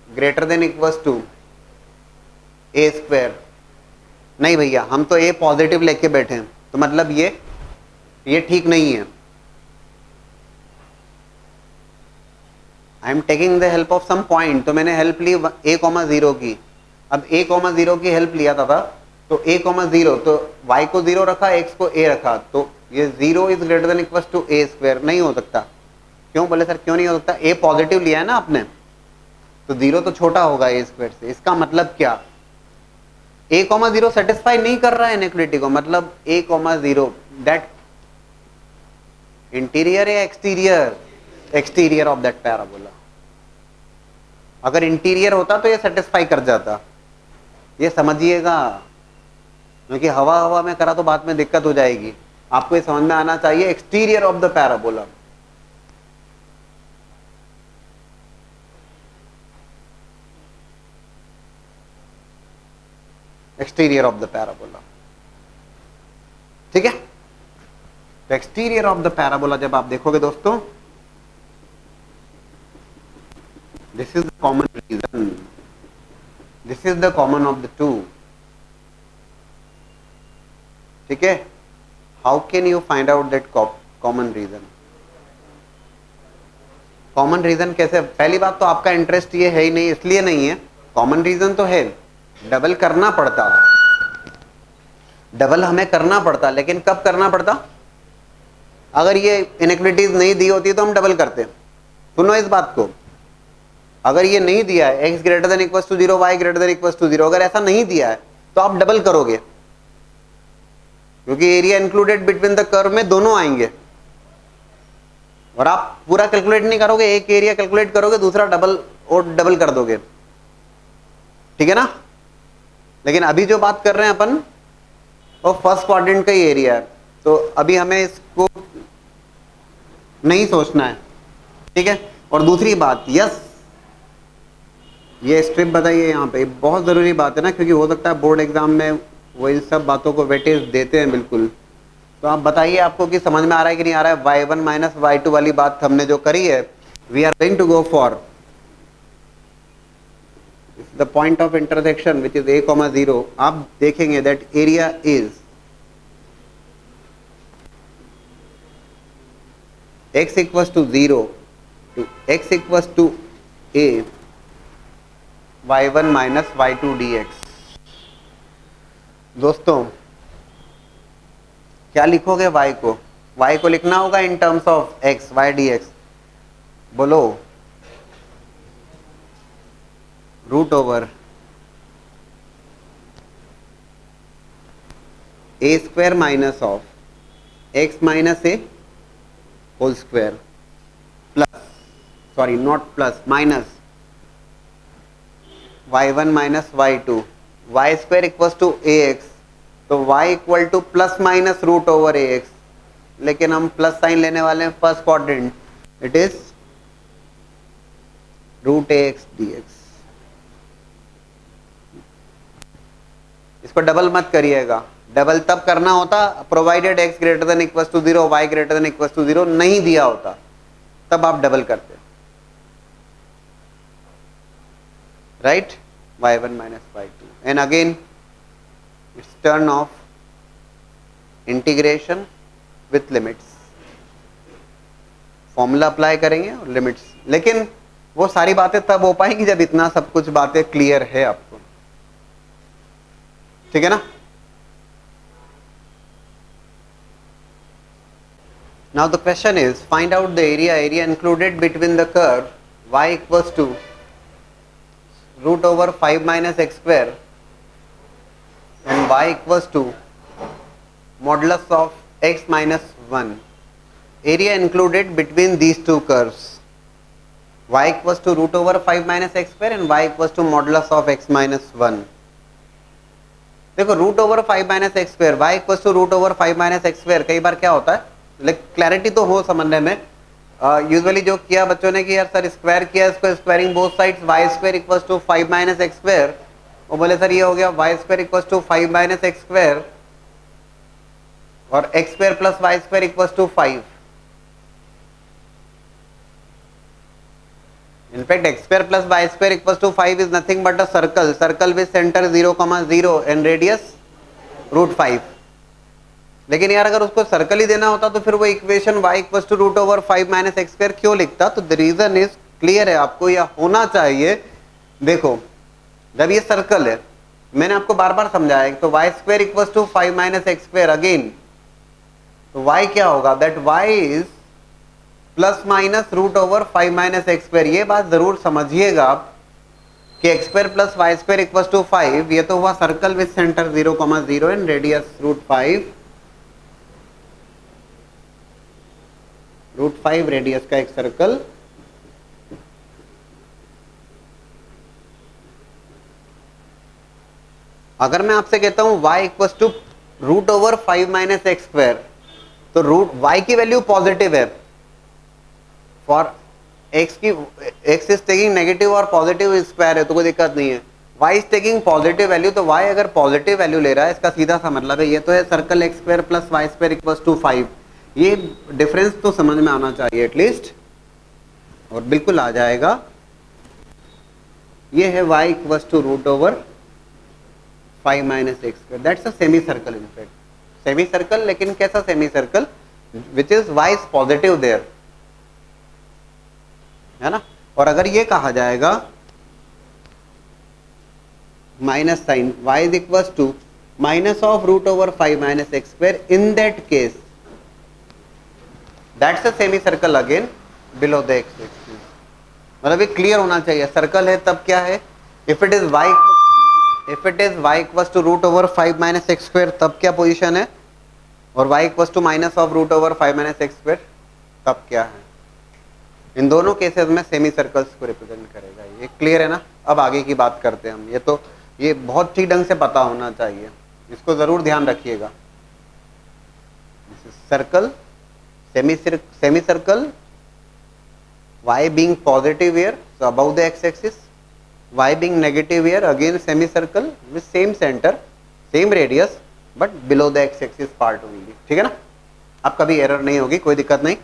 greater than equals to a square. नहीं भैया, हम तो a पॉजिटिव लेके बैठे हैं, तो मतलब ये ठीक नहीं है। I am taking the help of some point, तो मैंने हेल्प ली a,0 की। अब a,0 की हेल्प लिया था तो a,0 तो y को 0 रखा, x को a रखा, तो ये 0 is greater than equals to a square. नहीं हो सकता। क्यों, बोले सर क्यों नहीं हो सकता? a पॉजिटिव लिया है ना आपने, तो 0 तो छोटा होगा a स्क्वायर से। इसका मतलब क्या, a,0 सेटिस्फाई नहीं कर रहा है इनइक्वालिटी को, मतलब a,0 दैट इंटीरियर या exterior, exterior of that parabola. अगर इंटीरियर होता तो ये सेटिस्फाई कर जाता, ये समझिएगा, क्योंकि हवा हवा में करा तो बाद में दिक्कत हो जाएगी। आपको ये समझ में आना चाहिए, exterior of the parabola. Exterior of the parabola, ठीक है? तो एक्सटीरियर ऑफ द पैराबोला जब आप देखोगे दोस्तों, this is the common reason, this is the common of the two, ठीक है? How can you find out that common reason? Common region कैसे? पहली बात तो आपका इंटरेस्ट ये है ही नहीं, इसलिए नहीं है। कॉमन रीजन तो है, डबल करना पड़ता, डबल हमें करना पड़ता, लेकिन कब करना पड़ता? अगर ये इनइक्वालिटीज नहीं दी होती तो हम डबल करते। सुनो इस बात को, अगर ये नहीं दिया है x greater than equals to 0, y greater than equals to 0, अगर ऐसा नहीं दिया है तो आप डबल करोगे, क्योंकि area included between the curve में दोनों आएंगे, और आप पूरा कैलकुलेट नहीं करोगे, एक एरिया कैलकुलेट करोगे, दूसरा डबल और डबल कर दोगे, ठीक है ना? लेकिन अभी जो बात कर रहे हैं अपन वो फर्स्ट क्वाड्रेंट का ही एरिया है, तो अभी हमें इसको नहीं सोचना है, ठीक है? और दूसरी बात, यस ये स्ट्रिप बताइए यहाँ पे, बहुत ज़रूरी बात है ना, क्योंकि हो सकता है बोर्ड एग्जाम में वो इन सब बातों को वेटेज देते हैं बिल्कुल। तो आप बताइए आपको कि समझ में आ रहा है कि नहीं आ रहा है। y1 माइनस y2 वाली बात हमने जो करी है, we are going to go for the point of intersection which is a, 0। आप देखेंगे that area is x equals to 0 to x equals to a y1 minus y2 dx। दोस्तों क्या लिखोगे y को? y को लिखना होगा in terms of x y dx। बोलो, root over a square minus of x minus a whole square plus, sorry not plus, minus y1 minus y2, y square equals to ax, तो y equal to plus minus root over ax, लेकिन हम प्लस sign लेने वाले हैं first quadrant, it is root ax dx। इसको double मत करिएगा, डबल तब करना होता provided x greater than equals to 0, y greater than equals to 0 नहीं दिया होता, तब आप डबल करते, right. y1 minus y2 and again it's turn of integration with limits, formula apply करेंगे और लिमिट्स, लेकिन वो सारी बातें तब हो पाएंगी जब इतना सब कुछ बातें क्लियर है आपको, ठीक है ना। Now the question is, find out the area included between the curve y equals to root over 5 minus x square and y equals to modulus of x minus 1. Area included between these two curves, y equals to root over 5 minus x square and y equals to modulus of x minus 1. देखो root over 5 minus x square, y equal to root over 5 minus x square, कई बार क्या होता है, लेकिन clarity तो हो समझने में। यूजुअली जो किया बच्चों ने कि यार सर स्क्वायर किया, इसको squaring both sides, y square equal to 5 minus x square, वो बोले सर ये हो गया y square equal to 5 minus x square और x square plus y square equal to 5। In fact, x square plus y square equals to 5 is nothing but a circle with center 0, 0 and radius root 5। लेकिन यार अगर उसको circle ही देना होता तो फिर वो equation y equals to root over 5 minus x square क्यों लिखता? तो द रीजन इज क्लियर है, आपको यह होना चाहिए। देखो जब ये सर्कल है, मैंने आपको बार बार समझाया तो y square equals to 5 minus x square, again तो y क्या होगा, that y is plus minus root over 5 minus x square. ये बात जरूर समझिएगा आप कि एक्स square plus y square equal to 5, ये तो हुआ circle with centre 0, 0 and radius root 5 radius का एक सर्कल। अगर मैं आपसे कहता हूं y equal to root over 5 minus x square, तो रूट y की वैल्यू पॉजिटिव है, फॉर x की x इज टेकिंग नेगेटिव और पॉजिटिव स्क्वायर है तो कोई दिक्कत नहीं है। y is taking positive value, तो y अगर पॉजिटिव वैल्यू ले रहा है इसका सीधा सा मतलब है ये तो है circle x square plus y square equal to 5। ये डिफरेंस तो समझ में आना चाहिए एटलीस्ट, और बिल्कुल आ जाएगा। ये है y equal to root over 5 minus x square, that's a semi circle. In fact semi circle, लेकिन कैसा semi circle, which is y is positive there, है ना। और अगर ये कहा जाएगा minus sign y is equal to minus of root over 5 minus x square, in that case that's a semi circle again below the x axis. मतलब ये clear होना चाहिए, सर्कल है तब क्या है, if it is y equal to root over 5 minus x square तब क्या पोजीशन है, और y equal to minus of root over 5 minus x square तब क्या है। इन दोनों केसेस में सेमी सर्कल्स को रिप्रेजेंट करेगा। ये क्लियर है ना। अब आगे की बात करते हैं हम। ये तो ये बहुत ठीक ढंग से पता होना चाहिए, इसको जरूर ध्यान रखिएगा। Circle, semi circle, y being positive here, so above the x axis, y being negative here, again semi circle with same center, same radius, but below the x axis part only। ठीक है ना। अब कभी error नहीं होगी, कोई दिक्कत नहीं।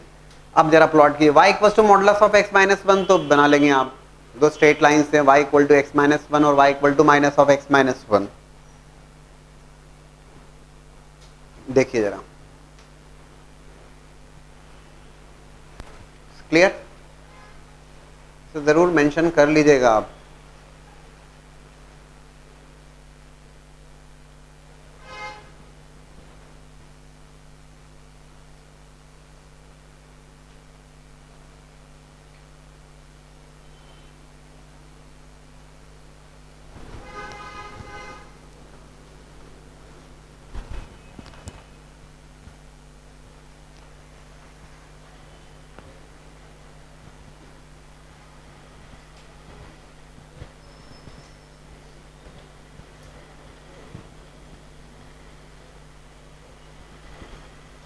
अब जरा प्लॉट किए, y equal to modulus of x minus one, तो बना लेंगे आप, दो स्ट्रेट लाइन्स हैं, y equal to x minus one और y equal to minus of x minus one. देखिए जरा, क्लियर? तो जरूर मेंशन कर लीजिएगा आप।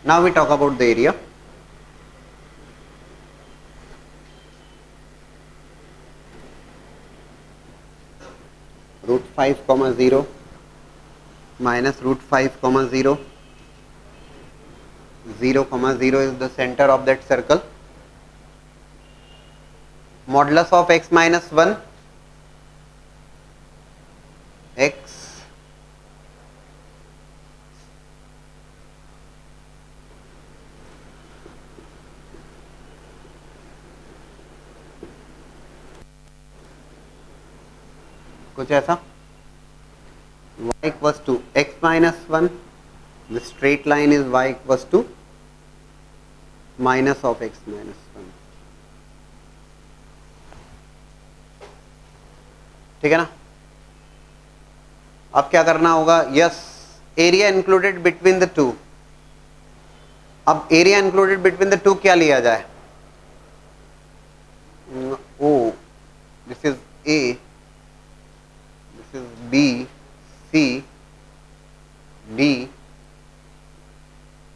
Now we talk about the area. Root 5 comma 0 minus root 5 comma 0. 0 comma 0 is the center of that circle. Modulus of x minus 1, x कुछ ऐसा, y equals to x minus 1, the straight line is y equals to minus of x minus 1. ठीक है ना? अब क्या करना होगा, yes, area included between the two. अब area included between the two क्या लिया जाए, O this is A, this is B, C, D,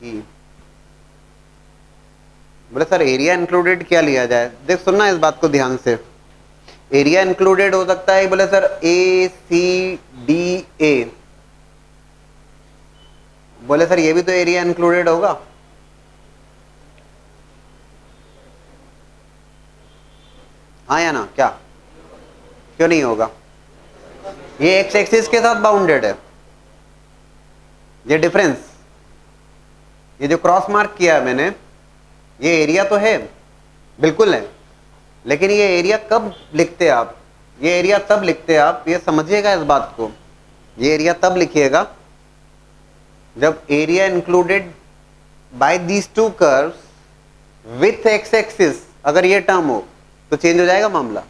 E. बोले सर एरिया इंक्लूडेड क्या लिया जाए, देख सुनना इस बात को ध्यान से। एरिया इंक्लूडेड हो सकता है, बोले सर ए सी डी ए, बोले सर ये भी तो एरिया इंक्लूडेड होगा। हाँ या ना, क्या क्यों नहीं होगा? ये एक्स एक्सिस के साथ बाउंडेड है, ये डिफरेंस, ये जो क्रॉस मार्क किया है मैंने, ये एरिया तो है, बिल्कुल है, लेकिन ये एरिया कब लिखते आप, ये एरिया तब लिखते आप, ये समझिएगा इस बात को, ये एरिया तब लिखिएगा जब area included by these two curves with x axis, अगर ये टर्म हो तो चेंज हो जाएगा मामला।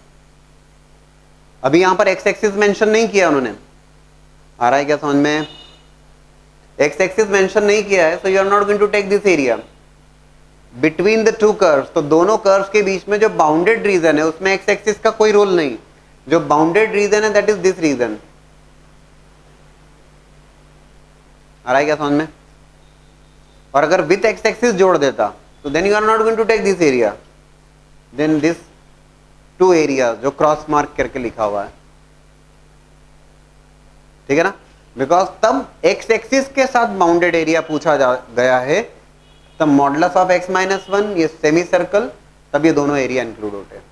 अभी यहां पर एक्स एक्सिस मेंशन नहीं किया उन्होंने, आ रहा है क्या समझ में? एक्स एक्सिस मेंशन नहीं किया है, so you are not going to take this area between the two curves. तो दोनों कर्व्स के बीच में जो बाउंडेड रीजन है उसमें एक्स एक्सिस का कोई रोल नहीं, जो बाउंडेड रीजन है दैट इज दिस रीजन। आ रहा है क्या समझ में? और अगर विथ एक्स एक्सिस जोड़ देता तो then you are not going to take this area, then this two area जो क्रॉस मार्क करके लिखा हुआ है, ठीक है ना? बिकॉज तब एक्स एक्सिस के साथ बाउंडेड एरिया पूछा गया है, तब modulus of x minus one, ये सेमी सर्कल, तब ये दोनों एरिया इंक्लूड होते हैं।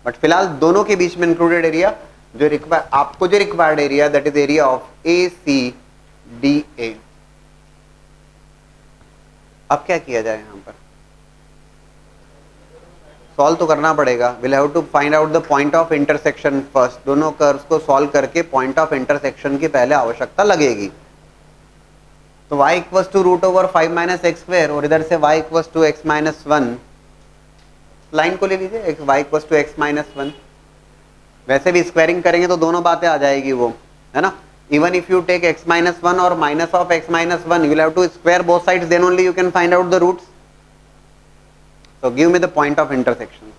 बट फिलहाल दोनों के बीच में इंक्लूडेड एरिया जो आपको जो required area that is area of A C D A. अब क्या किया जाए, यहां पर सॉल्व तो करना पड़ेगा। Will have to find out the point of intersection first. दोनों कर्व्स को सॉल्व करके पॉइंट ऑफ इंटरसेक्शन की पहले आवश्यकता लगेगी। तो y equals to root over 5 minus x square, और इधर से y equals to x minus one, line को ले लीजिए, y equals to x minus one. वैसे भी स्क्वायरिंग करेंगे तो दोनों बातें आ जाएगी वो, है ना? Even if you take x minus one और minus of x minus one, you will have to square both sides, then only you can find out the roots. So give me the point of intersection.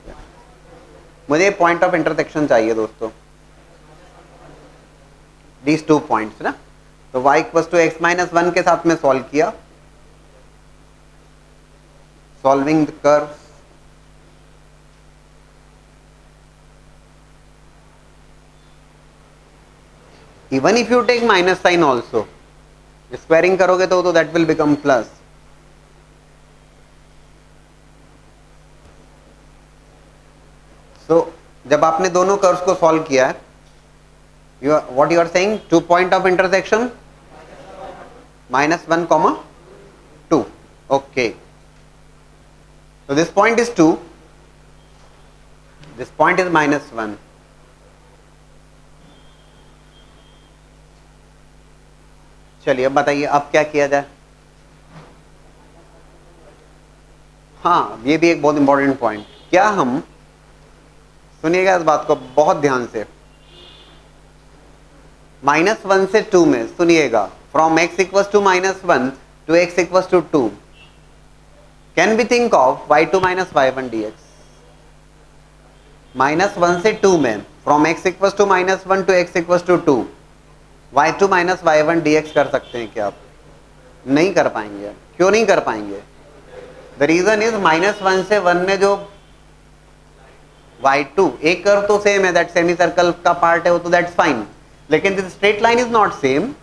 मुझे point of intersection चाहिए दोस्तों, these two points ना। तो y equals to x minus one के साथ में solve किया, solving the curves, even if you take minus sign also, squaring करोगे तो दैट विल बिकम प्लस। जब आपने दोनों कर्व्स को सॉल्व किया है, what you are saying, 2 point of intersection -1, 2. Okay, so this point is 2, this point is -1. चलिए अब बताइए अब क्या किया जाए। हाँ, ये भी एक बहुत इंपॉर्टेंट पॉइंट। क्या हम, सुनिएगा इस बात को बहुत ध्यान से, -1 से 2 में, सुनिएगा, from x equal to -1 to x equal to 2, can be think of y2 - y1 dx। -1 से 2 में, from x equal to -1 to x equal to 2, y2 - y1 dx कर सकते हैं क्या आप? नहीं कर पाएंगे। क्यों नहीं कर पाएंगे? द रीजन इज -1 से 1 में जो y2, एक कर्व तो सेम है, दैट सेमी सर्कल का पार्ट है वो, तो दैट्स फाइन, लेकिन this straight line is not same.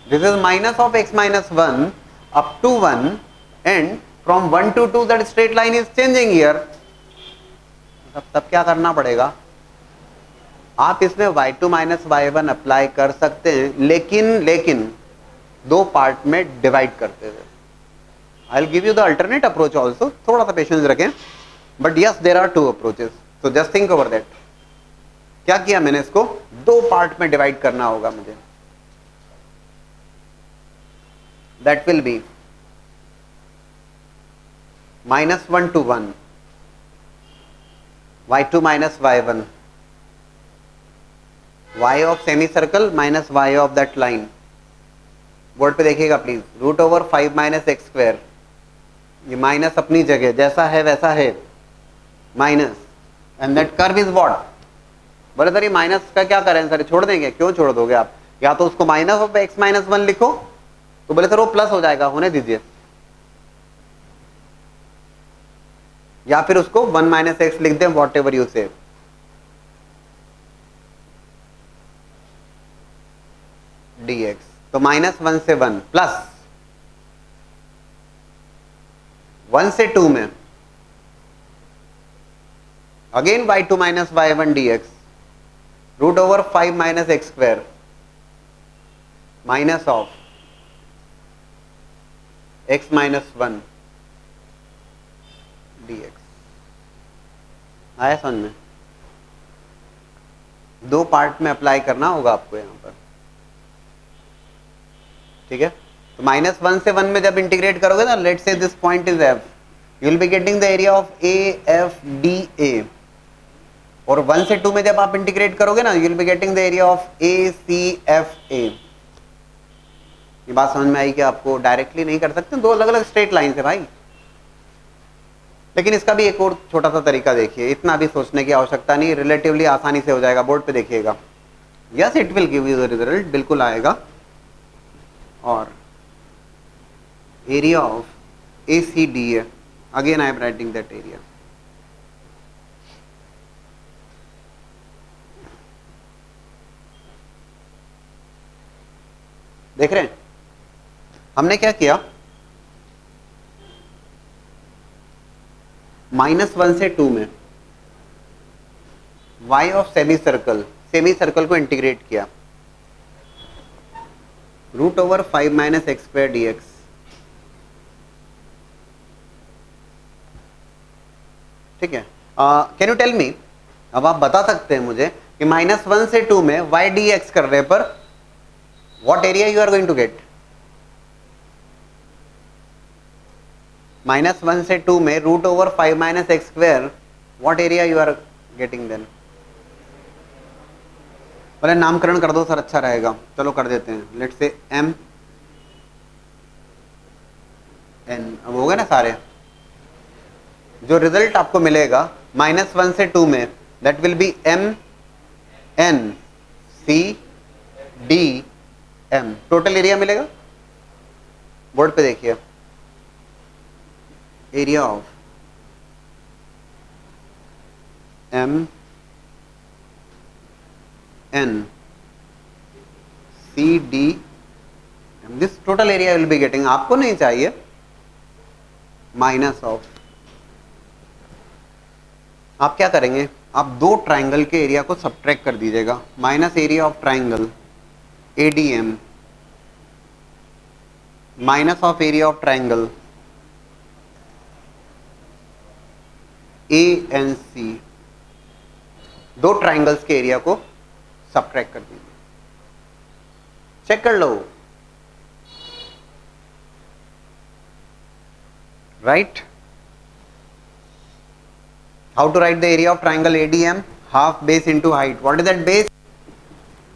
This is minus of x - 1 up to 1 and from 1 to 2 that straight line is changing here. तब क्या करना पड़ेगा? आप इसमें y2 - y1 अप्लाई कर सकते हैं, लेकिन दो पार्ट में डिवाइड करते हुए। I will give you the alternate approach also, थोड़ा सा पेशेंस रखें, but yes there are 2 approaches, so just think over that. क्या किया मैंने? इसको दो पार्ट में डिवाइड करना होगा मुझे। That will B -1 to 1, y2 - y1, y of semi circle minus y of that line. Board पे देखिएगा प्लीज, √5 - x², ये माइनस अपनी जगह जैसा है वैसा है, minus, and that curve is what? बोले सर ये माइनस का क्या करें सर, छोड़ देंगे? क्यों छोड़ दोगे आप? या तो उसको माइनस ऑफ x - 1 लिखो, तो बोले सर वो प्लस हो जाएगा, होने दीजिए, या फिर उसको 1 - x लिख दें, वॉट एवर यू से। dx, तो -1 से 1 प्लस 1 से 2 में again y2 - y1 dx, √5 - x² minus of x - 1 dx। आया समझ में? दो पार्ट में अप्लाई करना होगा आपको यहां पर, ठीक है? तो -1 से 1 में जब इंटीग्रेट करोगे ना, let's say this point is f, you will be getting the area of AFDA, और 1 से 2 में जब आप इंटीग्रेट करोगे ना, you will be getting the area of ACFA। ये बात समझ में आई कि आपको डायरेक्टली नहीं कर सकते, दो अलग अलग स्ट्रेट लाइन है भाई। लेकिन इसका भी एक और छोटा सा तरीका देखिए, इतना भी सोचने की आवश्यकता नहीं, रिलेटिवली आसानी से हो जाएगा। बोर्ड पे देखिएगा, yes it will give you the result, बिल्कुल आएगा। और area of ACDA, again I am writing that area. देख रहे हैं हमने क्या किया? -1 से 2 में y ऑफ सेमी सर्कल को इंटीग्रेट किया, √5 - x² dx। ठीक है? कैन यू टेल मी, अब आप बता सकते हैं मुझे कि -1 से 2 में y dx करने पर what area you are going to get? -1 से 2 में √5 - x², what area you are getting then? बोले नामकरण कर दो सर, अच्छा रहेगा। चलो कर देते हैं, लेट्स से m n। अब हो गए ना सारे? जो रिजल्ट आपको मिलेगा -1 से 2 में, that will B m n c d m, total area मिलेगा। बोर्ड पे देखिए, area of m n c d m, this total area will be getting, आपको नहीं चाहिए, माइनस ऑफ, आप क्या करेंगे? आप दो ट्राइंगल के एरिया को सब्ट्रैक्ट कर दीजिएगा, minus area of triangle ADM minus of area of triangle ANC, दो ट्राइंगल्स के एरिया को सब्ट्रैक्ट कर दीजिए। चेक कर लो, right. How to write the area of triangle ADM? Half base into height. What is that base?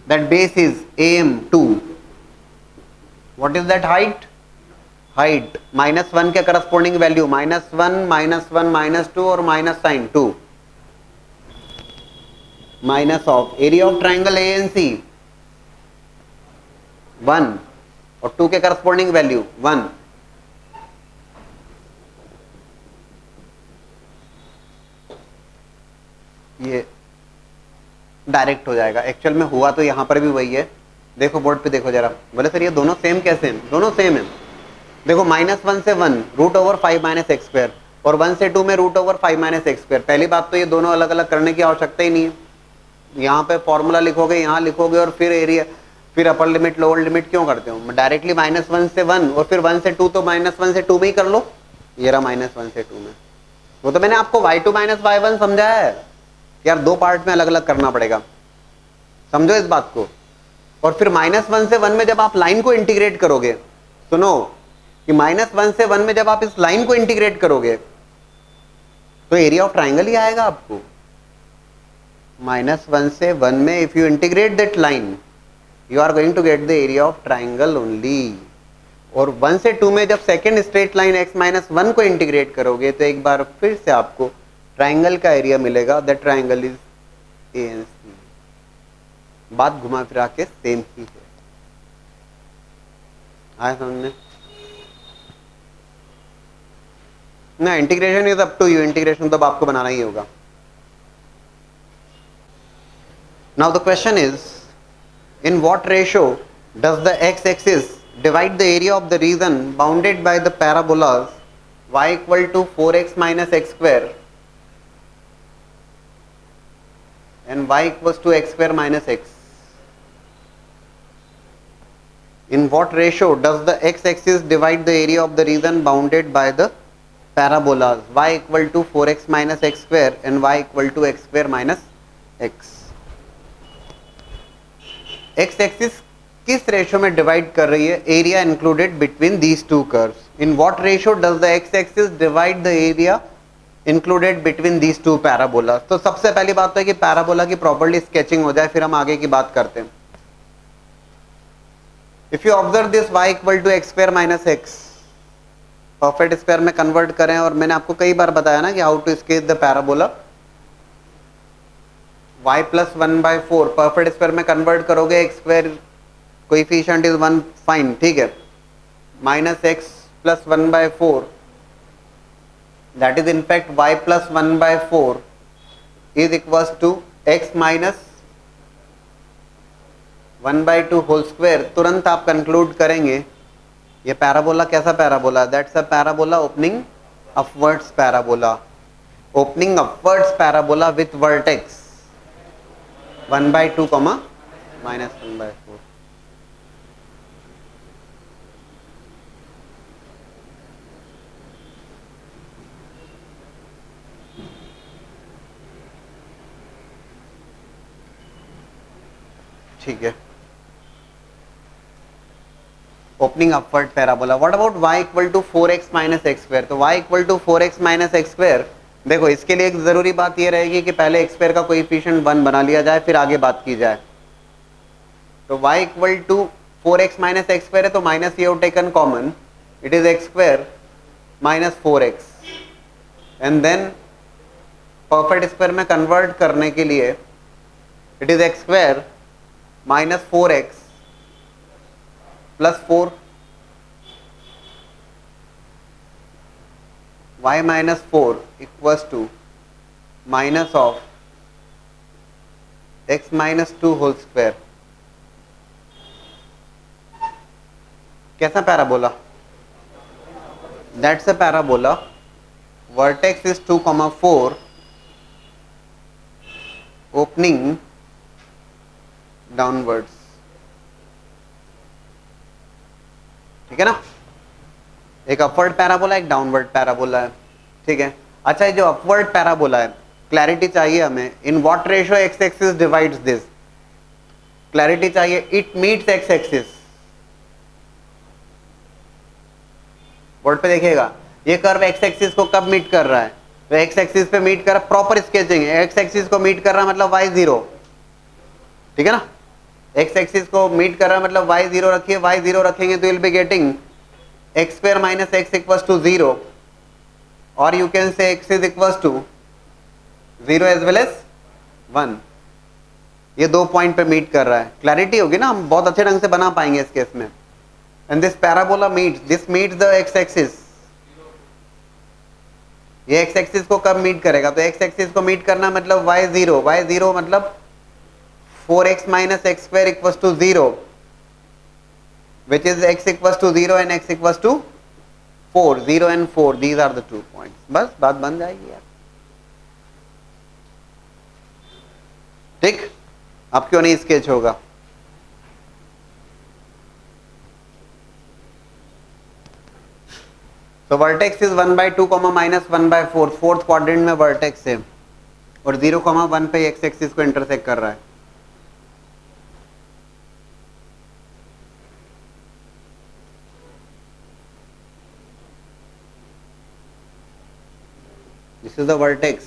That base is AM2। What is that height? Height -1 के corresponding value -1 -1 -2 और minus sign 2 minus of area of triangle ANC 1 और 2 के corresponding value 1। ये direct हो जाएगा। Actual में हुआ तो यहां पर भी वही है। देखो बोर्ड पे देखो जरा। बोले सर ये दोनों सेम कैसे हैं? दोनों सेम है। देखो -1 से 1 √5 - x स्क्वायर और 1 से 2 में √5 - x स्क्वायर। पहली बात तो ये दोनों अलग अलग करने की आवश्यकता ही नहीं है। यहाँ पे फॉर्मूला लिखोगे, यहाँ लिखोगे और फिर एरिया, फिर अपर लिमिट लोअर लिमिट क्यों करते हो? डायरेक्टली -1 से 1 और फिर 1 से 2 तो -1 से 2 में ही कर लो। ये रहा -1 से 2 में। वो तो मैंने आपको y2 - y1 समझाया है यार, दो पार्ट में अलग अलग करना पड़ेगा, समझो इस बात को। और फिर -1 से 1 में जब आप लाइन को इंटीग्रेट करोगे, सुनो कि -1 से 1 में जब आप इस लाइन को इंटीग्रेट करोगे तो एरिया ऑफ ट्राइंगल ही आएगा आपको। -1 से 1 में if you integrate that line you are going to get the area of triangle only. और 1 से 2 में जब सेकेंड स्ट्रेट लाइन x - 1 को इंटीग्रेट करोगे तो एक बार फिर से आपको ट्राइंगल का एरिया मिलेगा। That triangle is ANC। बात घुमा फिरा के सेम ही है। आया समझने? ना integration is up to you, integration तो आपको बनाना ही होगा। Now the question is, in what ratio does the x axis divide the area of the region bounded by the parabolas y equal to 4x minus x square and y equals to x square minus x. In what ratio does the x axis divide the area of the region bounded by the parabolas y equal to 4x minus x square and y equal to x square minus x. x axis किस ratio में divide कर रही है area included between these two curves? In what ratio does the x axis divide the area included between these two parabola? तो सबसे पहली बात तो है कि पैराबोला की प्रॉपर्ली स्केचिंग हो जाए, फिर हम आगे की बात करते हैं। If you observe this y equal to x square minus x, perfect square में कन्वर्ट करें, और मैंने आपको कई बार बताया ना कि how to sketch the parabola. y plus 1/4 perfect square में कन्वर्ट करोगे, x square coefficient is 1, fine, ठीक है, minus x plus 1/4 that is in fact y plus 1/4 is equals to x minus 1/2 whole square. तुरंत आप कंक्लूड करेंगे ये parabola कैसा parabola? That's a parabola opening upwards parabola, opening upwards parabola with vertex 1/2 minus 1/4। ठीक है, opening upward parabola. What about y equal to 4x minus x square? तो y equal to 4x minus x square, देखो इसके लिए एक जरूरी बात ये रहेगी कि पहले एक्स स्क्वायर का कोएफिशिएंट 1 बना लिया जाए, फिर आगे बात की जाए। तो y equal to 4x minus x square है, तो माइनस ये taken common, it is x square minus 4x, and then perfect square में कन्वर्ट करने के लिए it is x square minus 4x plus 4, y minus 4 equals to minus of x minus 2 whole square. कैसा parabola? That's a parabola, vertex is 2, 4, opening downwards, ठीक है ना। एक upward parabola, एक डाउनवर्ड पैराबोला है, ठीक है। अच्छा, ये जो अपवर्ड पैराबोला है, क्लैरिटी चाहिए हमें, in what ratio x axis divides this, clarity चाहिए, it meets x axis. Board पे देखिएगा, ये कर्व एक्स एक्सिस को कब मीट कर रहा है, तो एक्स एक्सिस पे मीट कर रहा है, प्रॉपर स्केचिंग है, एक्स एक्सिस को मीट कर रहा है मतलब वाई जीरो, ठीक है ना। एक्स एक्सिस को मीट कर रहा है मतलब वाई जीरो रखिए, वाई जीरो रखेंगे तो will be getting x square minus x equals to zero, और you can say x is equals to zero as well as 1। ये दो पॉइंट पे मीट कर रहा है, क्लैरिटी होगी ना, हम बहुत अच्छे ढंग से बना पाएंगे इस केस में। And this parabola meets, this meets the x axis, ये एक्स एक्सिस को कब मीट करेगा, तो एक्स एक्सिस को मीट करना मतलब वाई जीरो मतलब 4x minus x square equals to zero, which is x equals to zero and x equals to 4, 0 and 4, these are the 2 points। बस बात बन जाएगी यार, ठीक। अब क्यों नहीं स्केच होगा, तो vertex is 1/2 minus 1/4, fourth quadrant में वर्टेक्स है, और 0,1 पे एक्स एक्सिस को इंटरसेक्ट कर रहा है। This is the vertex.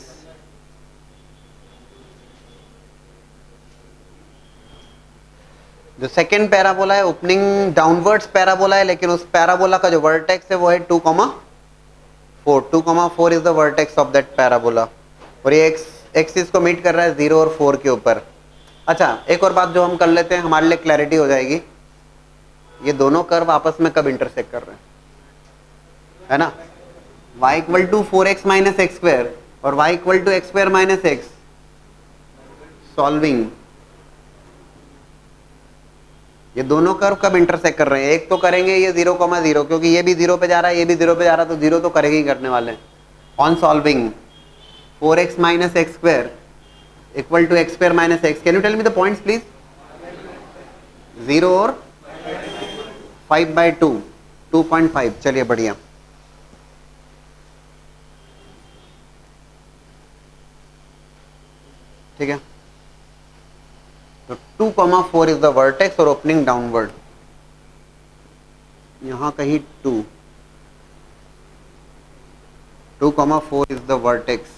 जो सेकेंड पैराबोला है ओपनिंग डाउनवर्ड्स पैराबोला है, लेकिन उस पैराबोला का जो वर्टेक्स है वो है 2,4, 2,4 is the vertex of that parabola, और ये एक्स एक्सिस को मीट कर रहा है 0 और 4 के ऊपर। अच्छा, एक और बात जो हम कर लेते हैं, हमारे लिए क्लैरिटी हो जाएगी, ये दोनों कर्व आपस में कब इंटरसेक्ट कर रहे हैं, है ना। y equal to 4x minus x square और y equal to x square minus x, solving, ये दोनों कर्व कब इंटरसेक्ट कर रहे हैं, एक तो करेंगे ये 0,0, क्योंकि ये भी 0 पे जा रहा है, ये भी 0 पे जा रहा है, तो 0 तो करेंगे ही करने वाले हैं। On solving 4x minus x square equal to x square minus x, can you tell me the points please. 0 और 5/2, 2.5, चलिए बढ़िया। ठीक है, तो 2,4 इज द वर्टेक्स और ओपनिंग डाउनवर्ड, यहां कहीं 2,4 is the vertex,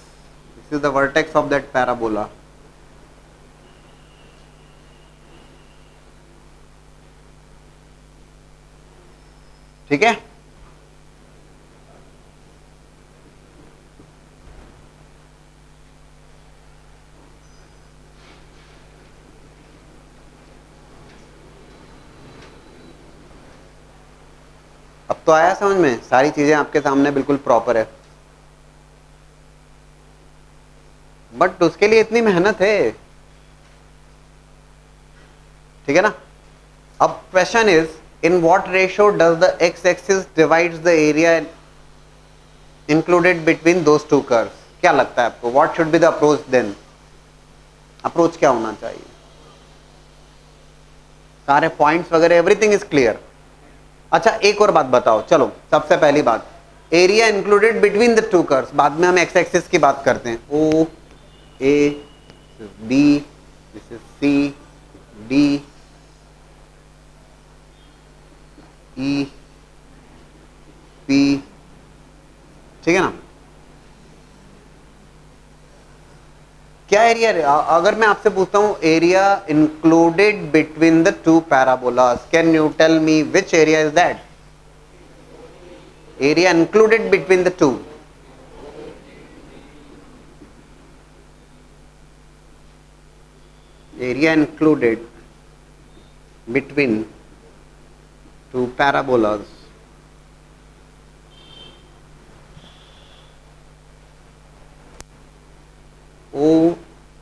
this is the vertex of that parabola. ठीक है, अब तो आया समझ में, सारी चीजें आपके सामने बिल्कुल प्रॉपर है, बट उसके लिए इतनी मेहनत है, ठीक है ना। अब question is, in what ratio does the x axis divides the area included between those two curves. क्या लगता है आपको, what should be the approach then, approach क्या होना चाहिए, सारे पॉइंट्स वगैरह एवरीथिंग इज क्लियर। अच्छा, एक और बात बताओ, चलो सबसे पहली बात, area included between the two curves, बाद में हम एक्स एक्सिस की बात करते हैं। O A B, this is C D E P, ठीक है ना। क्या एरिया, अगर मैं आपसे पूछता हूं area included between the two parabolas, can you tell me which area is that, area included between the two, area included between two parabolas, O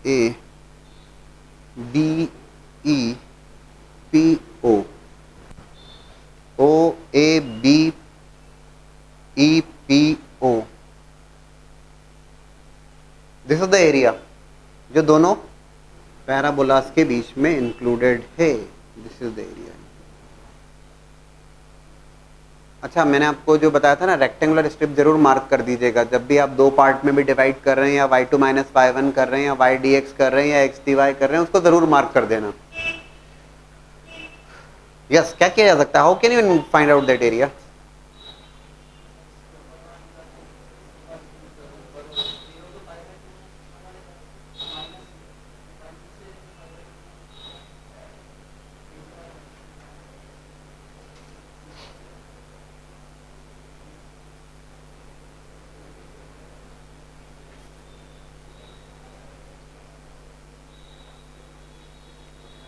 A B E P O, O A B E P O, this is the area जो दोनों parabolas के बीच में included है, this is the area. अच्छा, मैंने आपको जो बताया था ना, रेक्टेंगुलर स्ट्रिप जरूर मार्क कर दीजिएगा जब भी आप दो पार्ट में भी डिवाइड कर रहे हैं, या y2 माइनस y1 कर रहे हैं, या y dx कर रहे हैं, या x dy कर रहे हैं, उसको जरूर मार्क कर देना। यस, क्या किया जा सकता है? How can you find out that area?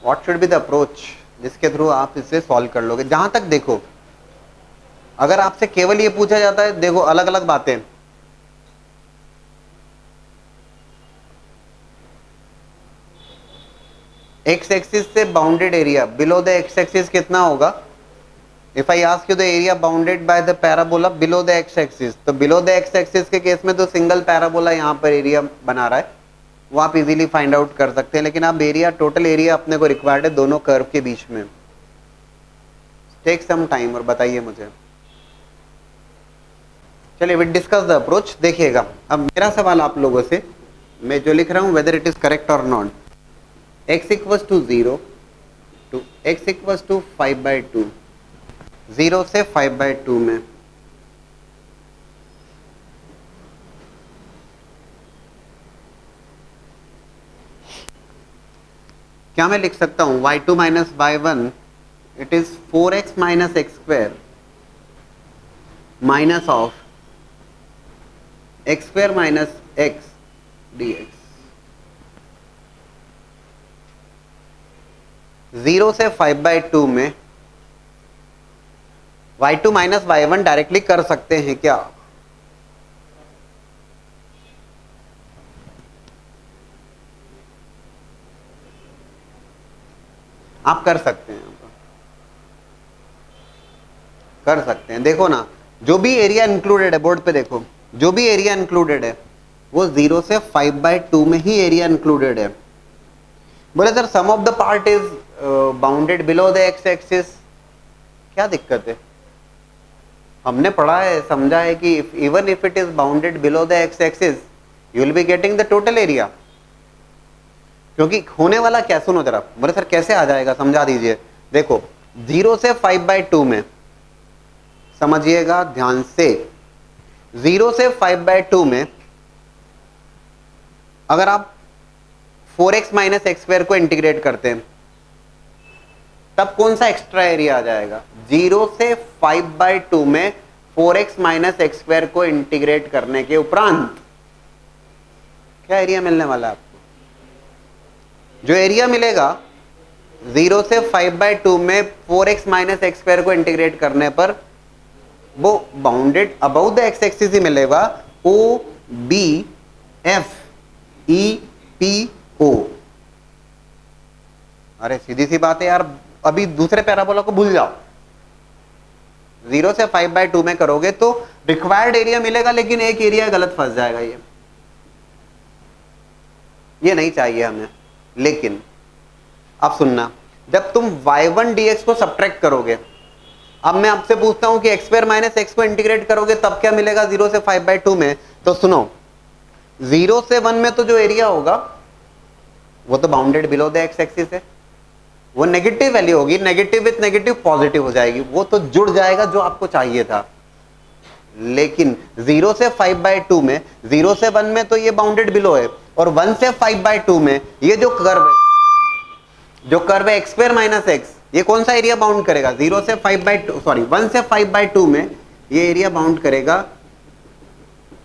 What should be the approach जिसके थ्रू आप इसे सॉल्व कर लोगे? जहां तक देखो, अगर आपसे केवल ये पूछा जाता है, देखो अलग अलग बातें, एक्स एक्सिस से bounded area below the x axis कितना होगा? If I ask you the area bounded by the parabola below the x axis, तो बिलो द एक्स एक्सिस के केस में तो सिंगल पैराबोला यहाँ पर एरिया बना रहा है, वो आप इजीली फाइंड आउट कर सकते हैं। लेकिन आप एरिया, टोटल एरिया अपने को रिक्वायर्ड है दोनों कर्व के बीच में। टेक सम टाइम और बताइए मुझे। चलिए, वी डिस्कस द अप्रोच। देखिएगा, अब मेरा सवाल आप लोगों से, मैं जो लिख रहा हूं वेदर इट इज करेक्ट और not, x equals to 0 to x equals to 5/2, 0 से 5/2 में क्या मैं लिख सकता हूं? y2 minus y1 it is 4x minus x square minus of x square minus x dx। 0 से 5/2 में y2 माइनस y1 डायरेक्टली कर सकते हैं क्या? आप कर सकते हैं, कर सकते हैं। देखो ना, जो भी एरिया इंक्लूडेड है, बोर्ड पे देखो, जो भी एरिया इंक्लूडेड है वो 0 से 5/2 में ही एरिया इंक्लूडेड है। बोले sir some of the part is bounded below the x axis, क्या दिक्कत है? हमने पढ़ा है, समझा है कि even if it is bounded below the x axis you will be getting the total area. क्योंकि होने वाला क्या, सुनो जरा। बोले सर कैसे आ जाएगा, समझा दीजिए। देखो 0 से 5/2 में, समझिएगा ध्यान से, 0 से 5/2 में अगर आप 4x माइनस एक्स स्क्वायर को इंटीग्रेट करते हैं तब कौन सा एक्स्ट्रा एरिया आ जाएगा? 0 से 5/2 में 4x माइनस एक्स स्क्वायर को इंटीग्रेट करने के उपरांत क्या एरिया मिलने वाला है आपको? जो एरिया मिलेगा 0 से 5/2 में 4x माइनस एक्स स्क्वायर को इंटीग्रेट करने पर वो bounded about the x axis ही मिलेगा। OBFEPO। अरे सीधी सी बात है यार, अभी दूसरे पैराबोला को भूल जाओ। 0 से 5/2 में करोगे तो रिक्वायर्ड एरिया मिलेगा, लेकिन एक एरिया गलत फंस जाएगा। ये नहीं चाहिए हमें। लेकिन अब सुनना, जब तुम y1 dx को सब्ट्रैक्ट करोगे, अब मैं आपसे पूछता हूं कि एक्स स्क्वायर माइनस एक्स को इंटीग्रेट करोगे तब क्या मिलेगा 0 से 5/2 में? तो सुनो, 0 से 1 में तो जो एरिया होगा वो तो bounded below the x axis है, वो नेगेटिव वैल्यू होगी, नेगेटिव विथ नेगेटिव पॉजिटिव हो जाएगी, वो तो जुड़ जाएगा जो आपको चाहिए था। लेकिन 0 से 5/2 में, 0 से 1 में तो ये बाउंडेड बिलो है, और 1 से 5/2 में ये जो कर्व है, जो कर्व है एक्स स्क्वायर माइनस एक्स, ये कौन सा एरिया बाउंड करेगा? 0 से 5/2, सॉरी 1 से 5/2 में ये एरिया बाउंड करेगा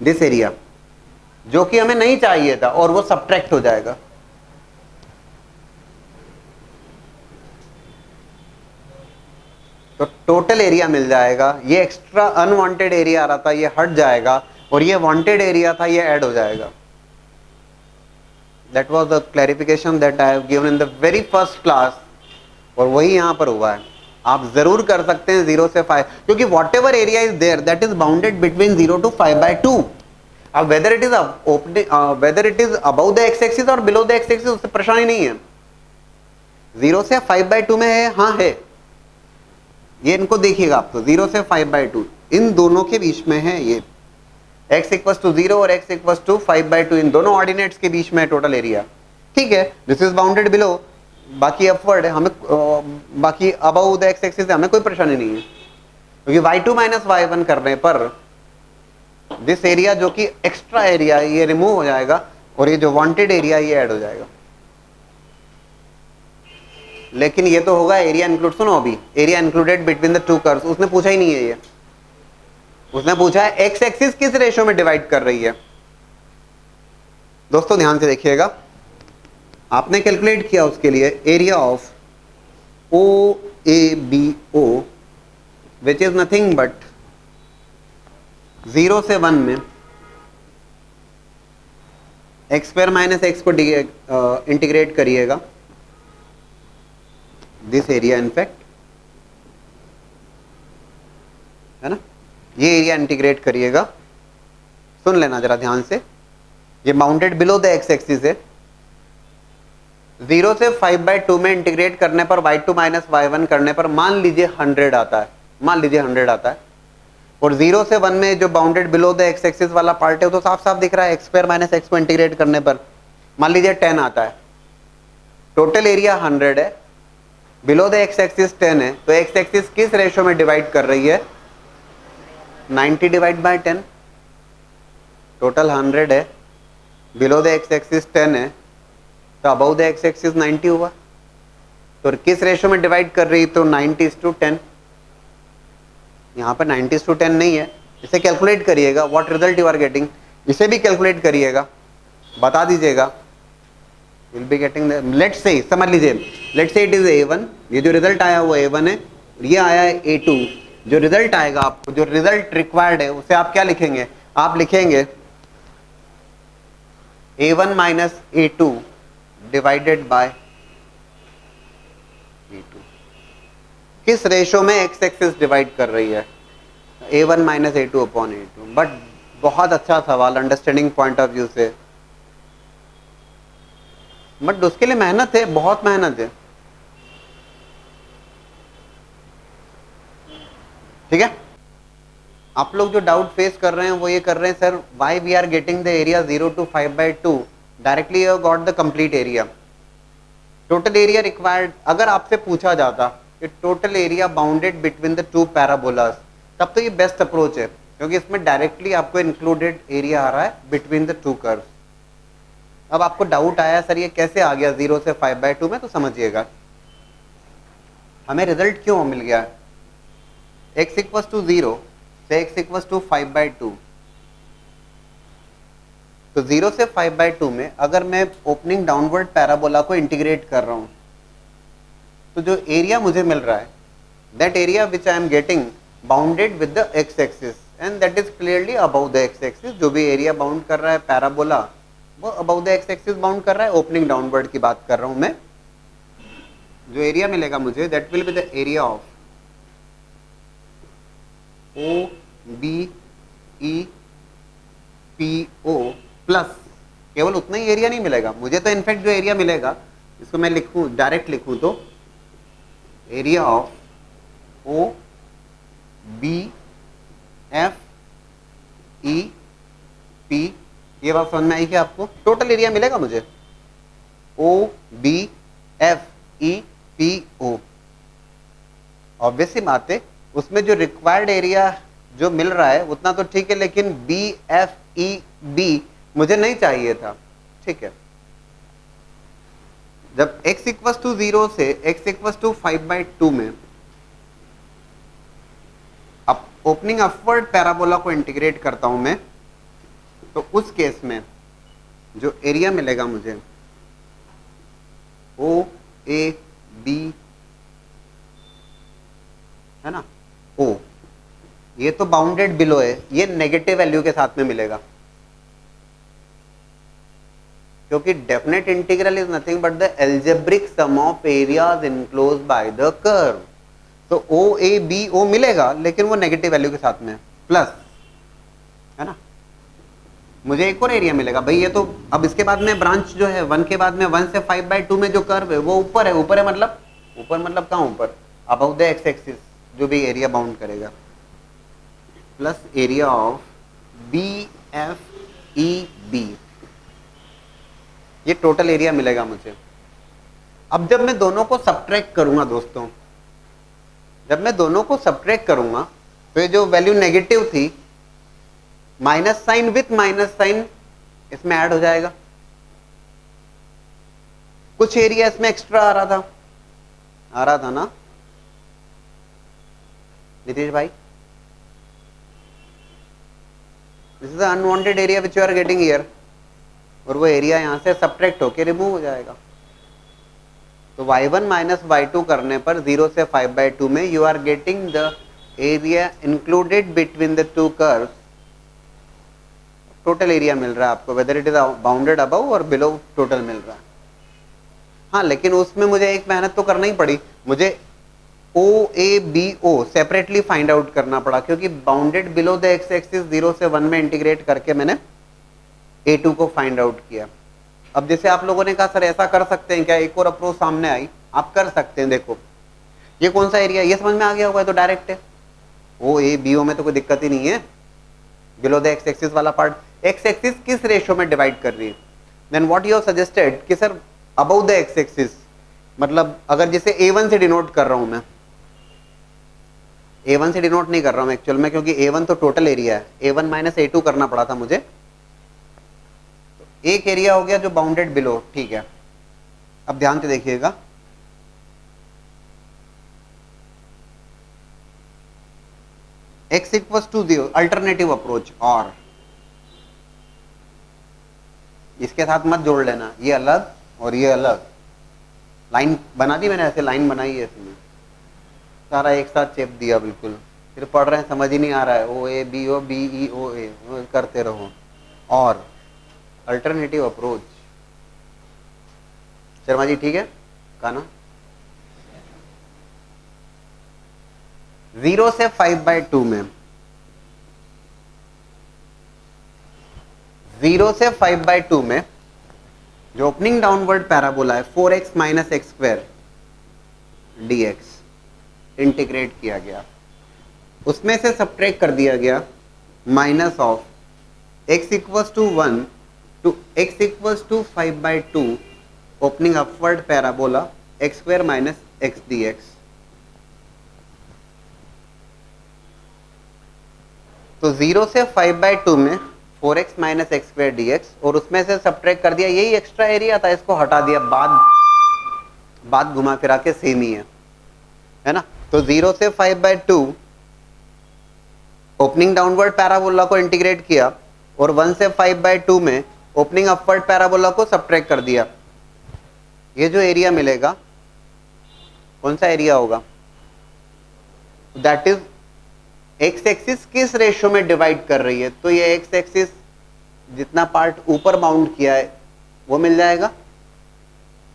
दिस एरिया, जो कि हमें नहीं चाहिए था, और वो सब्ट्रैक्ट हो जाएगा। तो टोटल एरिया मिल जाएगा। ये एक्स्ट्रा अनवांटेड एरिया आ रहा था, ये हट जाएगा, और ये वांटेड एरिया था, ये ऐड हो जाएगा। That was the clarification that I have given in the very first class, और वही यहां पर हुआ है। आप जरूर कर सकते हैं 0 से 5, क्योंकि whatever area is there that is bounded between 0 to 5/2। अब whether it is about the x axis और बिलो द एक्स एक्सिस, उससे परेशानी नहीं है। 0 से 5/2 में है, हाँ है, ये इनको देखिएगा आप, तो 0 से 5/2 इन दोनों के बीच में है ये, x इक्वल्स टू 0 और x इक्वल्स टू 5/2 इन दोनों ऑर्डिनेट्स के बीच में है टोटल एरिया। ठीक है, दिस इज बाउंडेड बिलो, बाकी अपवर्ड है, हमें बाकी अबव द x एक्सिस है, हमें कोई परेशानी नहीं है, क्योंकि y2 माइनस y1 करने पर दिस एरिया जो कि एक्स्ट्रा एरिया है ये रिमूव हो जाएगा और ये जो वांटेड एरिया ये ऐड हो जाएगा। लेकिन ये तो होगा एरिया इंक्लूड, सुनो अभी, area included between the two curves, उसने पूछा ही नहीं है ये, उसने पूछा है एक्स एक्सिस किस रेशियो में डिवाइड कर रही है। दोस्तों ध्यान से देखिएगा, आपने कैलकुलेट किया उसके लिए area of O A B O which is nothing but 0 से 1 में एक्स स्क्वायर माइनस एक्स को इंटीग्रेट करिएगा, दिस एरिया इनफैक्ट, है ना, ये एरिया इंटीग्रेट करिएगा। सुन लेना जरा ध्यान से, ये bounded below the x axis है, 0 से 5/2 में इंटीग्रेट करने पर y2 माइनस y1 करने पर मान लीजिए 100 आता है, मान लीजिए 100 आता है, और 0 से 1 में जो bounded below the x axis वाला पार्ट है तो साफ साफ दिख रहा है, एक्स स्क्वायर माइनस एक्स को इंटीग्रेट करने पर मान लीजिए 10 आता है, टोटल एरिया 100 है, बिलो द एक्स एक्सिस 10 है, तो एक्स एक्सिस किस रेशियो में डिवाइड कर रही है, 90 डिवाइड बाय 10, टोटल 100 है, बिलो द एक्स एक्सिस 10 है, तो अबव द एक्स एक्सिस 90 हुआ, तो किस रेशियो में डिवाइड कर रही है, तो 90:10, यहाँ पर 90:10 नहीं है, इसे कैलकुलेट करिएगा, what result you are getting, इसे भी कैलकुलेट करिएगा, बता दीजिएगा, will be getting, let's say समझ लीजिए, let's say it is A1, ये जो रिजल्ट आया वो A1 है, ये आया है A2, जो रिजल्ट आएगा आपको, जो रिजल्ट रिक्वायर्ड है उसे आप क्या लिखेंगे, आप लिखेंगे A1 minus A2 divided by A2, किस रेशो में एक्स एक्सिस डिवाइड कर रही है, A1 minus A2 upon A2। But बहुत अच्छा सवाल अंडरस्टैंडिंग पॉइंट ऑफ व्यू से, बट उसके लिए मेहनत है, बहुत मेहनत है, ठीक है। आप लोग जो डाउट फेस कर रहे हैं वो ये कर रहे हैं, sir why we are getting the area 0 to 5/2, directly you got the complete area, total area required. अगर आपसे पूछा जाता कि total area bounded between the two parabolas, तब तो ये बेस्ट अप्रोच है, क्योंकि इसमें डायरेक्टली आपको इंक्लूडेड एरिया आ रहा है बिटवीन द टू कर्व्स। अब आपको डाउट आया सर ये कैसे आ गया 0 से 5/2 में, तो समझिएगा हमें रिजल्ट क्यों मिल गया, x इक्वल्स टू 0 से x इक्वल्स टू 5/2, तो 0 से 5/2 में अगर मैं ओपनिंग डाउनवर्ड पैराबोला को इंटीग्रेट कर रहा हूं, तो जो एरिया मुझे मिल रहा है, that area which I am getting bounded with the x axis and that is clearly above the x axis, जो भी एरिया बाउंड कर रहा है पैराबोला वो above the x axis bound कर रहा है, ओपनिंग डाउनवर्ड की बात कर रहा हूं मैं। जो एरिया मिलेगा मुझे that will be the area of O B E P O plus, केवल उतना ही एरिया नहीं मिलेगा मुझे, तो इनफैक्ट जो एरिया मिलेगा इसको मैं लिखूं, डायरेक्ट लिखूं तो area of O B F E P, ये बात समझ में आई क्या आपको, टोटल एरिया मिलेगा मुझे O B F E P O. Obvious सी बात है उसमें जो रिक्वायर्ड एरिया जो मिल रहा है उतना तो ठीक है, लेकिन बी एफ ई बी मुझे नहीं चाहिए था, ठीक है। जब x इक्वल्स टू 0 से x इक्वल्स टू 5/2 में अब ओपनिंग अपवर्ड पैराबोला को इंटीग्रेट करता हूं मैं, तो उस केस में जो एरिया मिलेगा मुझे ओ ए बी, है ना, ओ, ये तो बाउंडेड बिलो है, ये नेगेटिव वैल्यू के साथ में मिलेगा, क्योंकि definite integral is nothing but the algebraic sum of areas enclosed by the curve, तो ओ ए बी ओ मिलेगा लेकिन वो नेगेटिव वैल्यू के साथ में प्लस, है ना। मुझे एक और एरिया मिलेगा भाई। ये तो अब इसके बाद में ब्रांच जो है 1 के बाद में 1 से 5/2 में जो कर्व है वो ऊपर है। ऊपर है मतलब ऊपर मतलब कहाँ ऊपर, अबव द एक्स एक्सिस जो भी एरिया बाउंड करेगा, plus area of B F E B, ये टोटल एरिया मिलेगा मुझे। अब जब मैं दोनों को सब्ट्रैक्ट करूंगा दोस्तों, जब मैं दोनों को सब्ट्रैक्ट करूंगा तो ये जो वैल्यू नेगेटिव थी, minus sign with minus sign इसमें ऐड हो जाएगा। कुछ एरिया इसमें एक्स्ट्रा आ रहा था ना नीतीश भाई? This is unwanted area which you are getting here, और वो एरिया यहां से सब्ट्रैक्ट होके रिमूव हो जाएगा। तो y1 माइनस y2 करने पर 0 से 5/2 में you are getting the area included between the two curves. Total area मिल रहा है आपको, whether it is bounded above और बिलो, टोटल मिल रहा है। हाँ, लेकिन उसमें मुझे एक मेहनत तो करना ही पड़ी, मुझे OABO सेपरेटली फाइंड आउट करना पड़ा, क्योंकि bounded below the x axis 0 से 1 में इंटीग्रेट करके मैंने A2 को फाइंड आउट किया। अब जैसे आप लोगों ने कहा सर ऐसा कर सकते हैं क्या, एक और अप्रोच सामने आई, आप कर सकते हैं। देखो ये कौन सा एरिया, ये समझ में आ गया होगा, तो डायरेक्ट है OABO में तो कोई दिक्कत ही नहीं है। बिलो द एक्स एक्सिस वाला पार्ट एक्स एक्सिस किस रेशियो में डिवाइड कर रही है, then what you have suggested कि sir above the x axis, मतलब अगर जैसे A1 से डिनोट कर रहा हूं मैं, A1 से डिनोट नहीं कर रहा हूं एक्चुअल में, क्योंकि A1 तो टोटल एरिया है, A1 माइनस A2 करना पड़ा था मुझे। तो एक एरिया हो गया जो बाउंडेड बिलो, ठीक है। अब ध्यान से देखिएगा, x equals to 0, alternative approach, और इसके साथ मत जोड़ लेना, ये अलग और ये अलग। लाइन बना दी मैंने, ऐसे लाइन बनाई है इसमें, सारा एक साथ चेप दिया बिल्कुल, फिर पढ़ रहे हैं समझ ही नहीं आ रहा है, OABO BEOA करते रहो। और अल्टरनेटिव अप्रोच, शर्मा जी ठीक है कहा ना? 0 से 5/2 में, 0 से 5/2 में जो ओपनिंग डाउनवर्ड पैराबोला है 4x minus x square dx integrate किया गया, उसमें से सब्ट्रैक्ट कर दिया गया minus of x equals to 1 to x equals to 5/2 opening upward parabola x square minus x dx। तो 0 से 5/2 में 4x minus x square dx, और उसमें से सब्ट्रैक्ट कर दिया, यही एक्स्ट्रा एरिया था, इसको हटा दिया, बात घुमा फिरा के सेम ही है ना। तो 0 से 5/2 ओपनिंग डाउनवर्ड पैराबोला को इंटीग्रेट किया, और 1 से 5/2 में ओपनिंग अपवर्ड पैराबोला को सब्ट्रैक्ट कर दिया। ये जो एरिया मिलेगा कौन सा एरिया होगा, दैट इज एक्स एक्सिस किस रेशियो में डिवाइड कर रही है, तो ये एक्स एक्सिस जितना पार्ट ऊपर बाउंड किया है वो मिल जाएगा।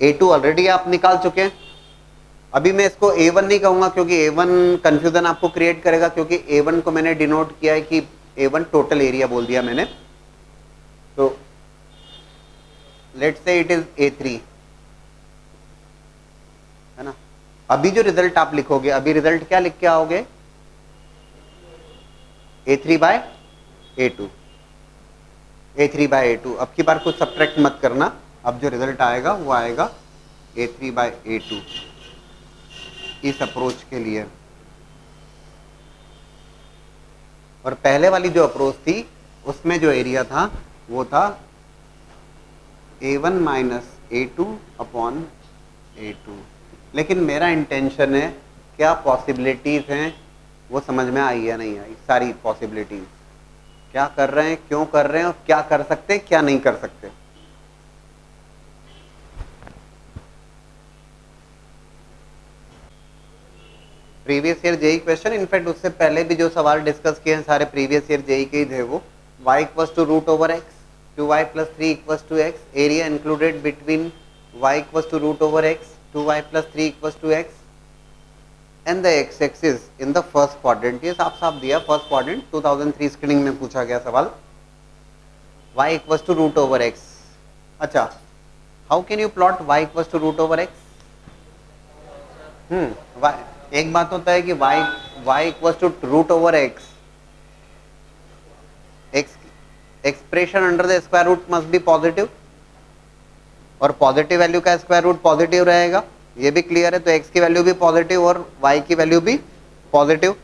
A2 ऑलरेडी आप निकाल चुके हैं, अभी मैं इसको A1 नहीं कहूंगा क्योंकि A1 कंफ्यूजन आपको क्रिएट करेगा, क्योंकि A1 को मैंने डिनोट किया है कि A1 टोटल एरिया बोल दिया मैंने, तो let's say it is A3, है ना। अभी जो रिजल्ट आप लिखोगे, अभी रिजल्ट क्या लिख के आओगे, A3/A2, A3/A2। अब की बार कुछ सब्ट्रैक्ट मत करना, अब जो रिजल्ट आएगा वो आएगा A3/A2 इस अप्रोच के लिए। और पहले वाली जो अप्रोच थी उसमें जो एरिया था वो था A1 minus A2 upon A2। लेकिन मेरा इंटेंशन है, क्या पॉसिबिलिटीज हैं वो समझ में आई या नहीं आई, सारी पॉसिबिलिटीज, क्या कर रहे हैं, क्यों कर रहे हैं, और क्या कर सकते हैं, क्या नहीं कर सकते। Previous year JEE question, in fact उससे पहले भी जो सवाल डिस्कस किए हैं सारे प्रीवियस ईयर जेई के ही थे वो। y equals to root over x, 2y plus 3 equals to x, area included between y equals to root over x, 2y plus 3 equals to x, and the x axis in the first quadrant. ये साफ साफ दिया, first quadrant 2003 screening में पूछा गया सवाल। y equals to root over x. अच्छा, how can you plot y equals to root over x? y, एक बात होता है कि y equals to root over x, x expression under the square root must be positive, और positive value का square root positive रहेगा, ये भी क्लियर है. तो x की वैल्यू भी पॉजिटिव और y की वैल्यू भी पॉजिटिव.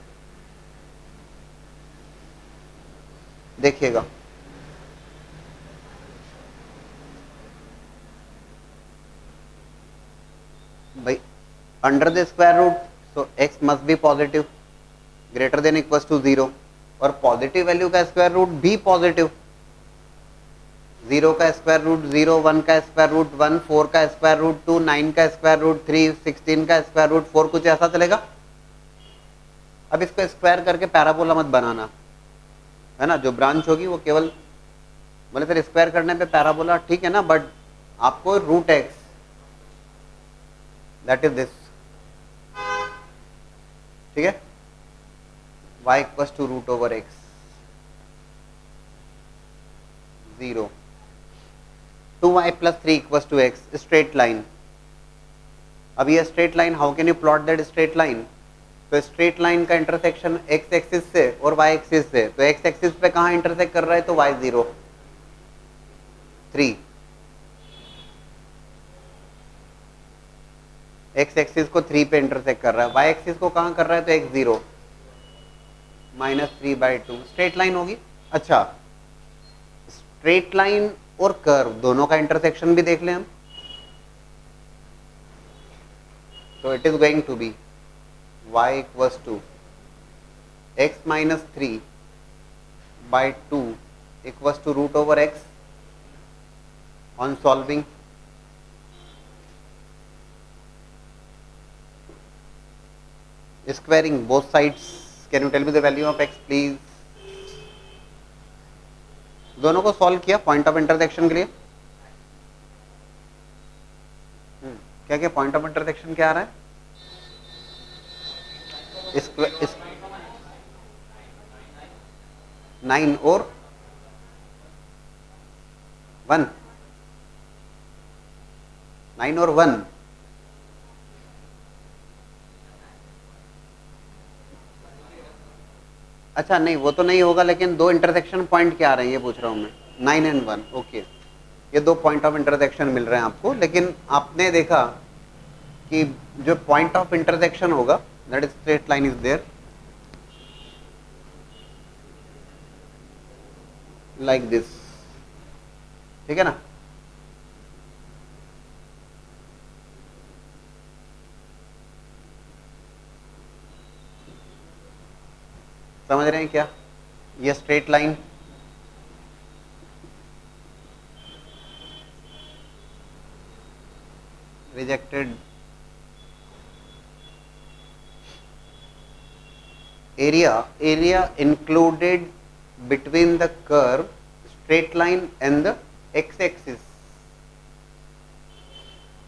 देखिएगा, भाई under the square root, so x must be positive greater than equals to 0, और पॉजिटिव वैल्यू का स्क्वायर रूट भी पॉजिटिव. 0 का स्क्वायर रूट 0, 1 का स्क्वायर रूट 1, 4 का स्क्वायर रूट 2, 9 का स्क्वायर रूट 3, 16 का स्क्वायर रूट 4, कुछ ऐसा चलेगा. अब इसको स्क्वायर करके पैराबोला मत बनाना, है ना. जो ब्रांच होगी वो केवल, बोले फिर स्क्वायर करने पे पैराबोला ठीक है ना, बट आपको root x, that is this, ठीक है. y equals to root over x 0, 2y plus 3 equals to x, straight line. अब ये straight line, how can you plot that straight line? तो स्ट्रेट लाइन का इंटरसेक्शन x एक्सिस से और y axis से, तो x एक्सिस पे कहाँ इंटरसेक्ट कर रहा है? तो y 0, 3. x एक्सिस को 3 पे इंटरसेक्ट कर रहा है, y एक्सिस को कहाँ कर रहा है? तो x 0, -3/2 स्ट्रेट लाइन होगी. अच्छा, स्ट्रेट लाइन और कर्व दोनों का इंटरसेक्शन भी देख लें हम. तो it is going to be y equals to x minus 3/2 equals to root over x. On solving, squaring both sides, can you tell me the value of x please? दोनों को solve किया point of intersection के लिए. क्या क्या point of intersection क्या आ रहा है? इस 9 और 1, 9 और 1. अच्छा नहीं, वो तो नहीं होगा, लेकिन दो इंटरसेक्शन पॉइंट क्या आ रहे हैं ये पूछ रहा हूं मैं. 9 एंड 1, ओके. ये दो पॉइंट ऑफ इंटरसेक्शन मिल रहे हैं आपको, लेकिन आपने देखा कि जो पॉइंट ऑफ इंटरसेक्शन होगा, that is straight line is there like this, ठीक है ना. समझ रहे हैं क्या? ये straight line, rejected. area included between the curve, straight line and the x axis.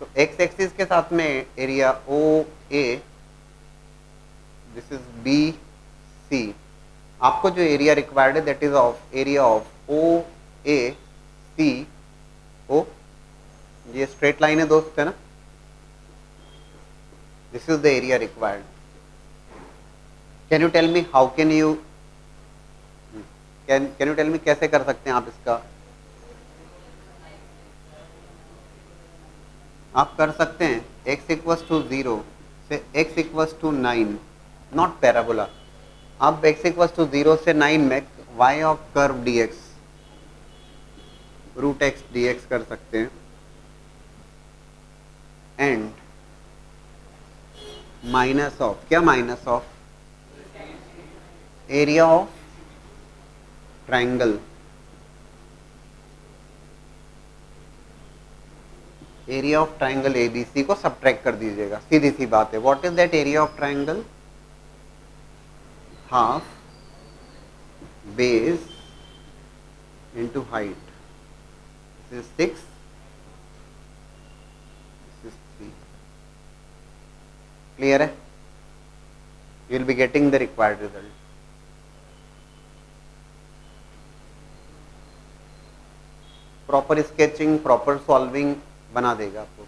तो x axis के साथ में area OA, this is BC. आपको जो एरिया रिक्वायर्ड है that is of area of OACO. ये स्ट्रेट लाइन है दोस्त, है ना. This is the area required. Can you tell me how can you, can you tell me कैसे कर सकते हैं आप इसका? आप कर सकते हैं x इक्वल्स टू 0 से x equals to 9, not parabola. आप x इक्वल्स टू 0 से 9 में y of curve dx, root x dx कर सकते हैं. एंड माइनस ऑफ, क्या minus of? Area of triangle, area of triangle ABC को सब्ट्रैक्ट कर दीजिएगा, सीधी सी बात है. What is that area of triangle? Half base into height. This is 6, this is 3. Clear है? You will be getting the required result. Proper sketching, proper solving बना देगा आपको।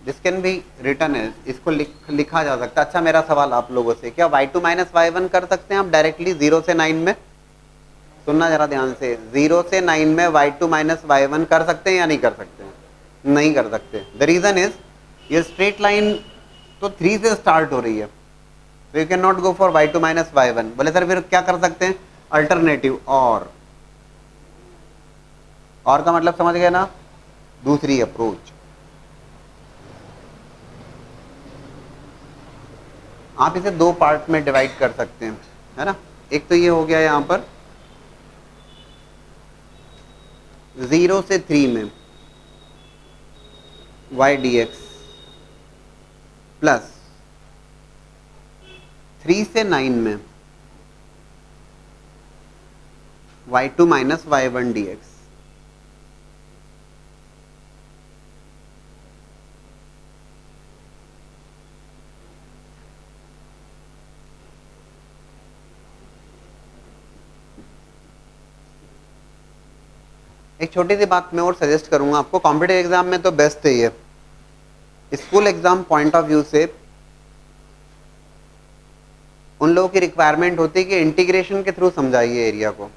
This can be written as, इसको लिखा जा सकता है। अच्छा मेरा सवाल आप लोगों से, क्या y2 माइनस y1 कर सकते हैं आप डायरेक्टली 0 से 9 में? सुनना जरा ध्यान से, 0 से 9 में y2 माइनस y1 कर सकते हैं या नहीं कर सकते हैं? नहीं कर सकते। द रीजन इज, ये स्ट्रेट लाइन तो 3 से स्टार्ट हो रही है, तो you can not go for y2 minus y1। बोले सर फिर क्या कर सकते हैं? अल्टरनेटिव और का मतलब समझ गए ना? दूसरी अप्रोच, आप इसे दो पार्ट में डिवाइड कर सकते हैं, है ना। एक तो ये हो गया यहां पर 0 से 3 में y dx प्लस 3 से 9 में y2 माइनस y1 dx। एक छोटी सी बात मैं और सजेस्ट करूंगा आपको, कॉम्पिटिटिव एग्जाम में तो बेस्ट है ये। School exam point of view से उन लोगों की रिक्वायरमेंट होती है कि इंटीग्रेशन के थ्रू समझाइए एरिया को।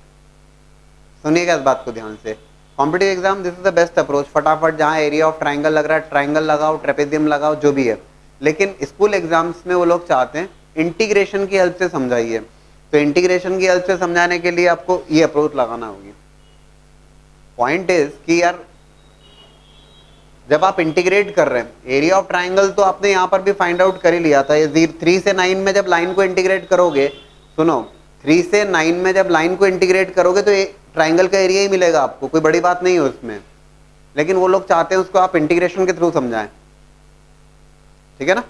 सुनिएगा इस बात को ध्यान से, competitive exam this is the best approach. फटाफट जहां एरिया ऑफ ट्राइंगल लग रहा है ट्राइंगल लगाओ, ट्रेपेजियम लगाओ, जो भी है। लेकिन स्कूल एग्जाम्स में वो लोग चाहते हैं इंटीग्रेशन की हेल्प से समझाइए, तो इंटीग्रेशन की हेल्प से समझाने के लिए आपको ये अप्रोच लगाना होगी। पॉइंट इज कि यार जब आप इंटीग्रेट कर रहे हैं एरिया ऑफ ट्राइंगल, तो आपने यहां पर भी फाइंड आउट कर ही लिया था। ये 3 से 9 में जब लाइन को इंटीग्रेट करोगे, सुनो 3 से 9 में जब लाइन को इंटीग्रेट करोगे तो ट्राइंगल का एरिया ही मिलेगा आपको, कोई बड़ी बात नहीं है उसमें। लेकिन वो लोग चाहते हैं उसको आप इंटीग्रेशन के थ्रू समझाएं, ठीक है ना।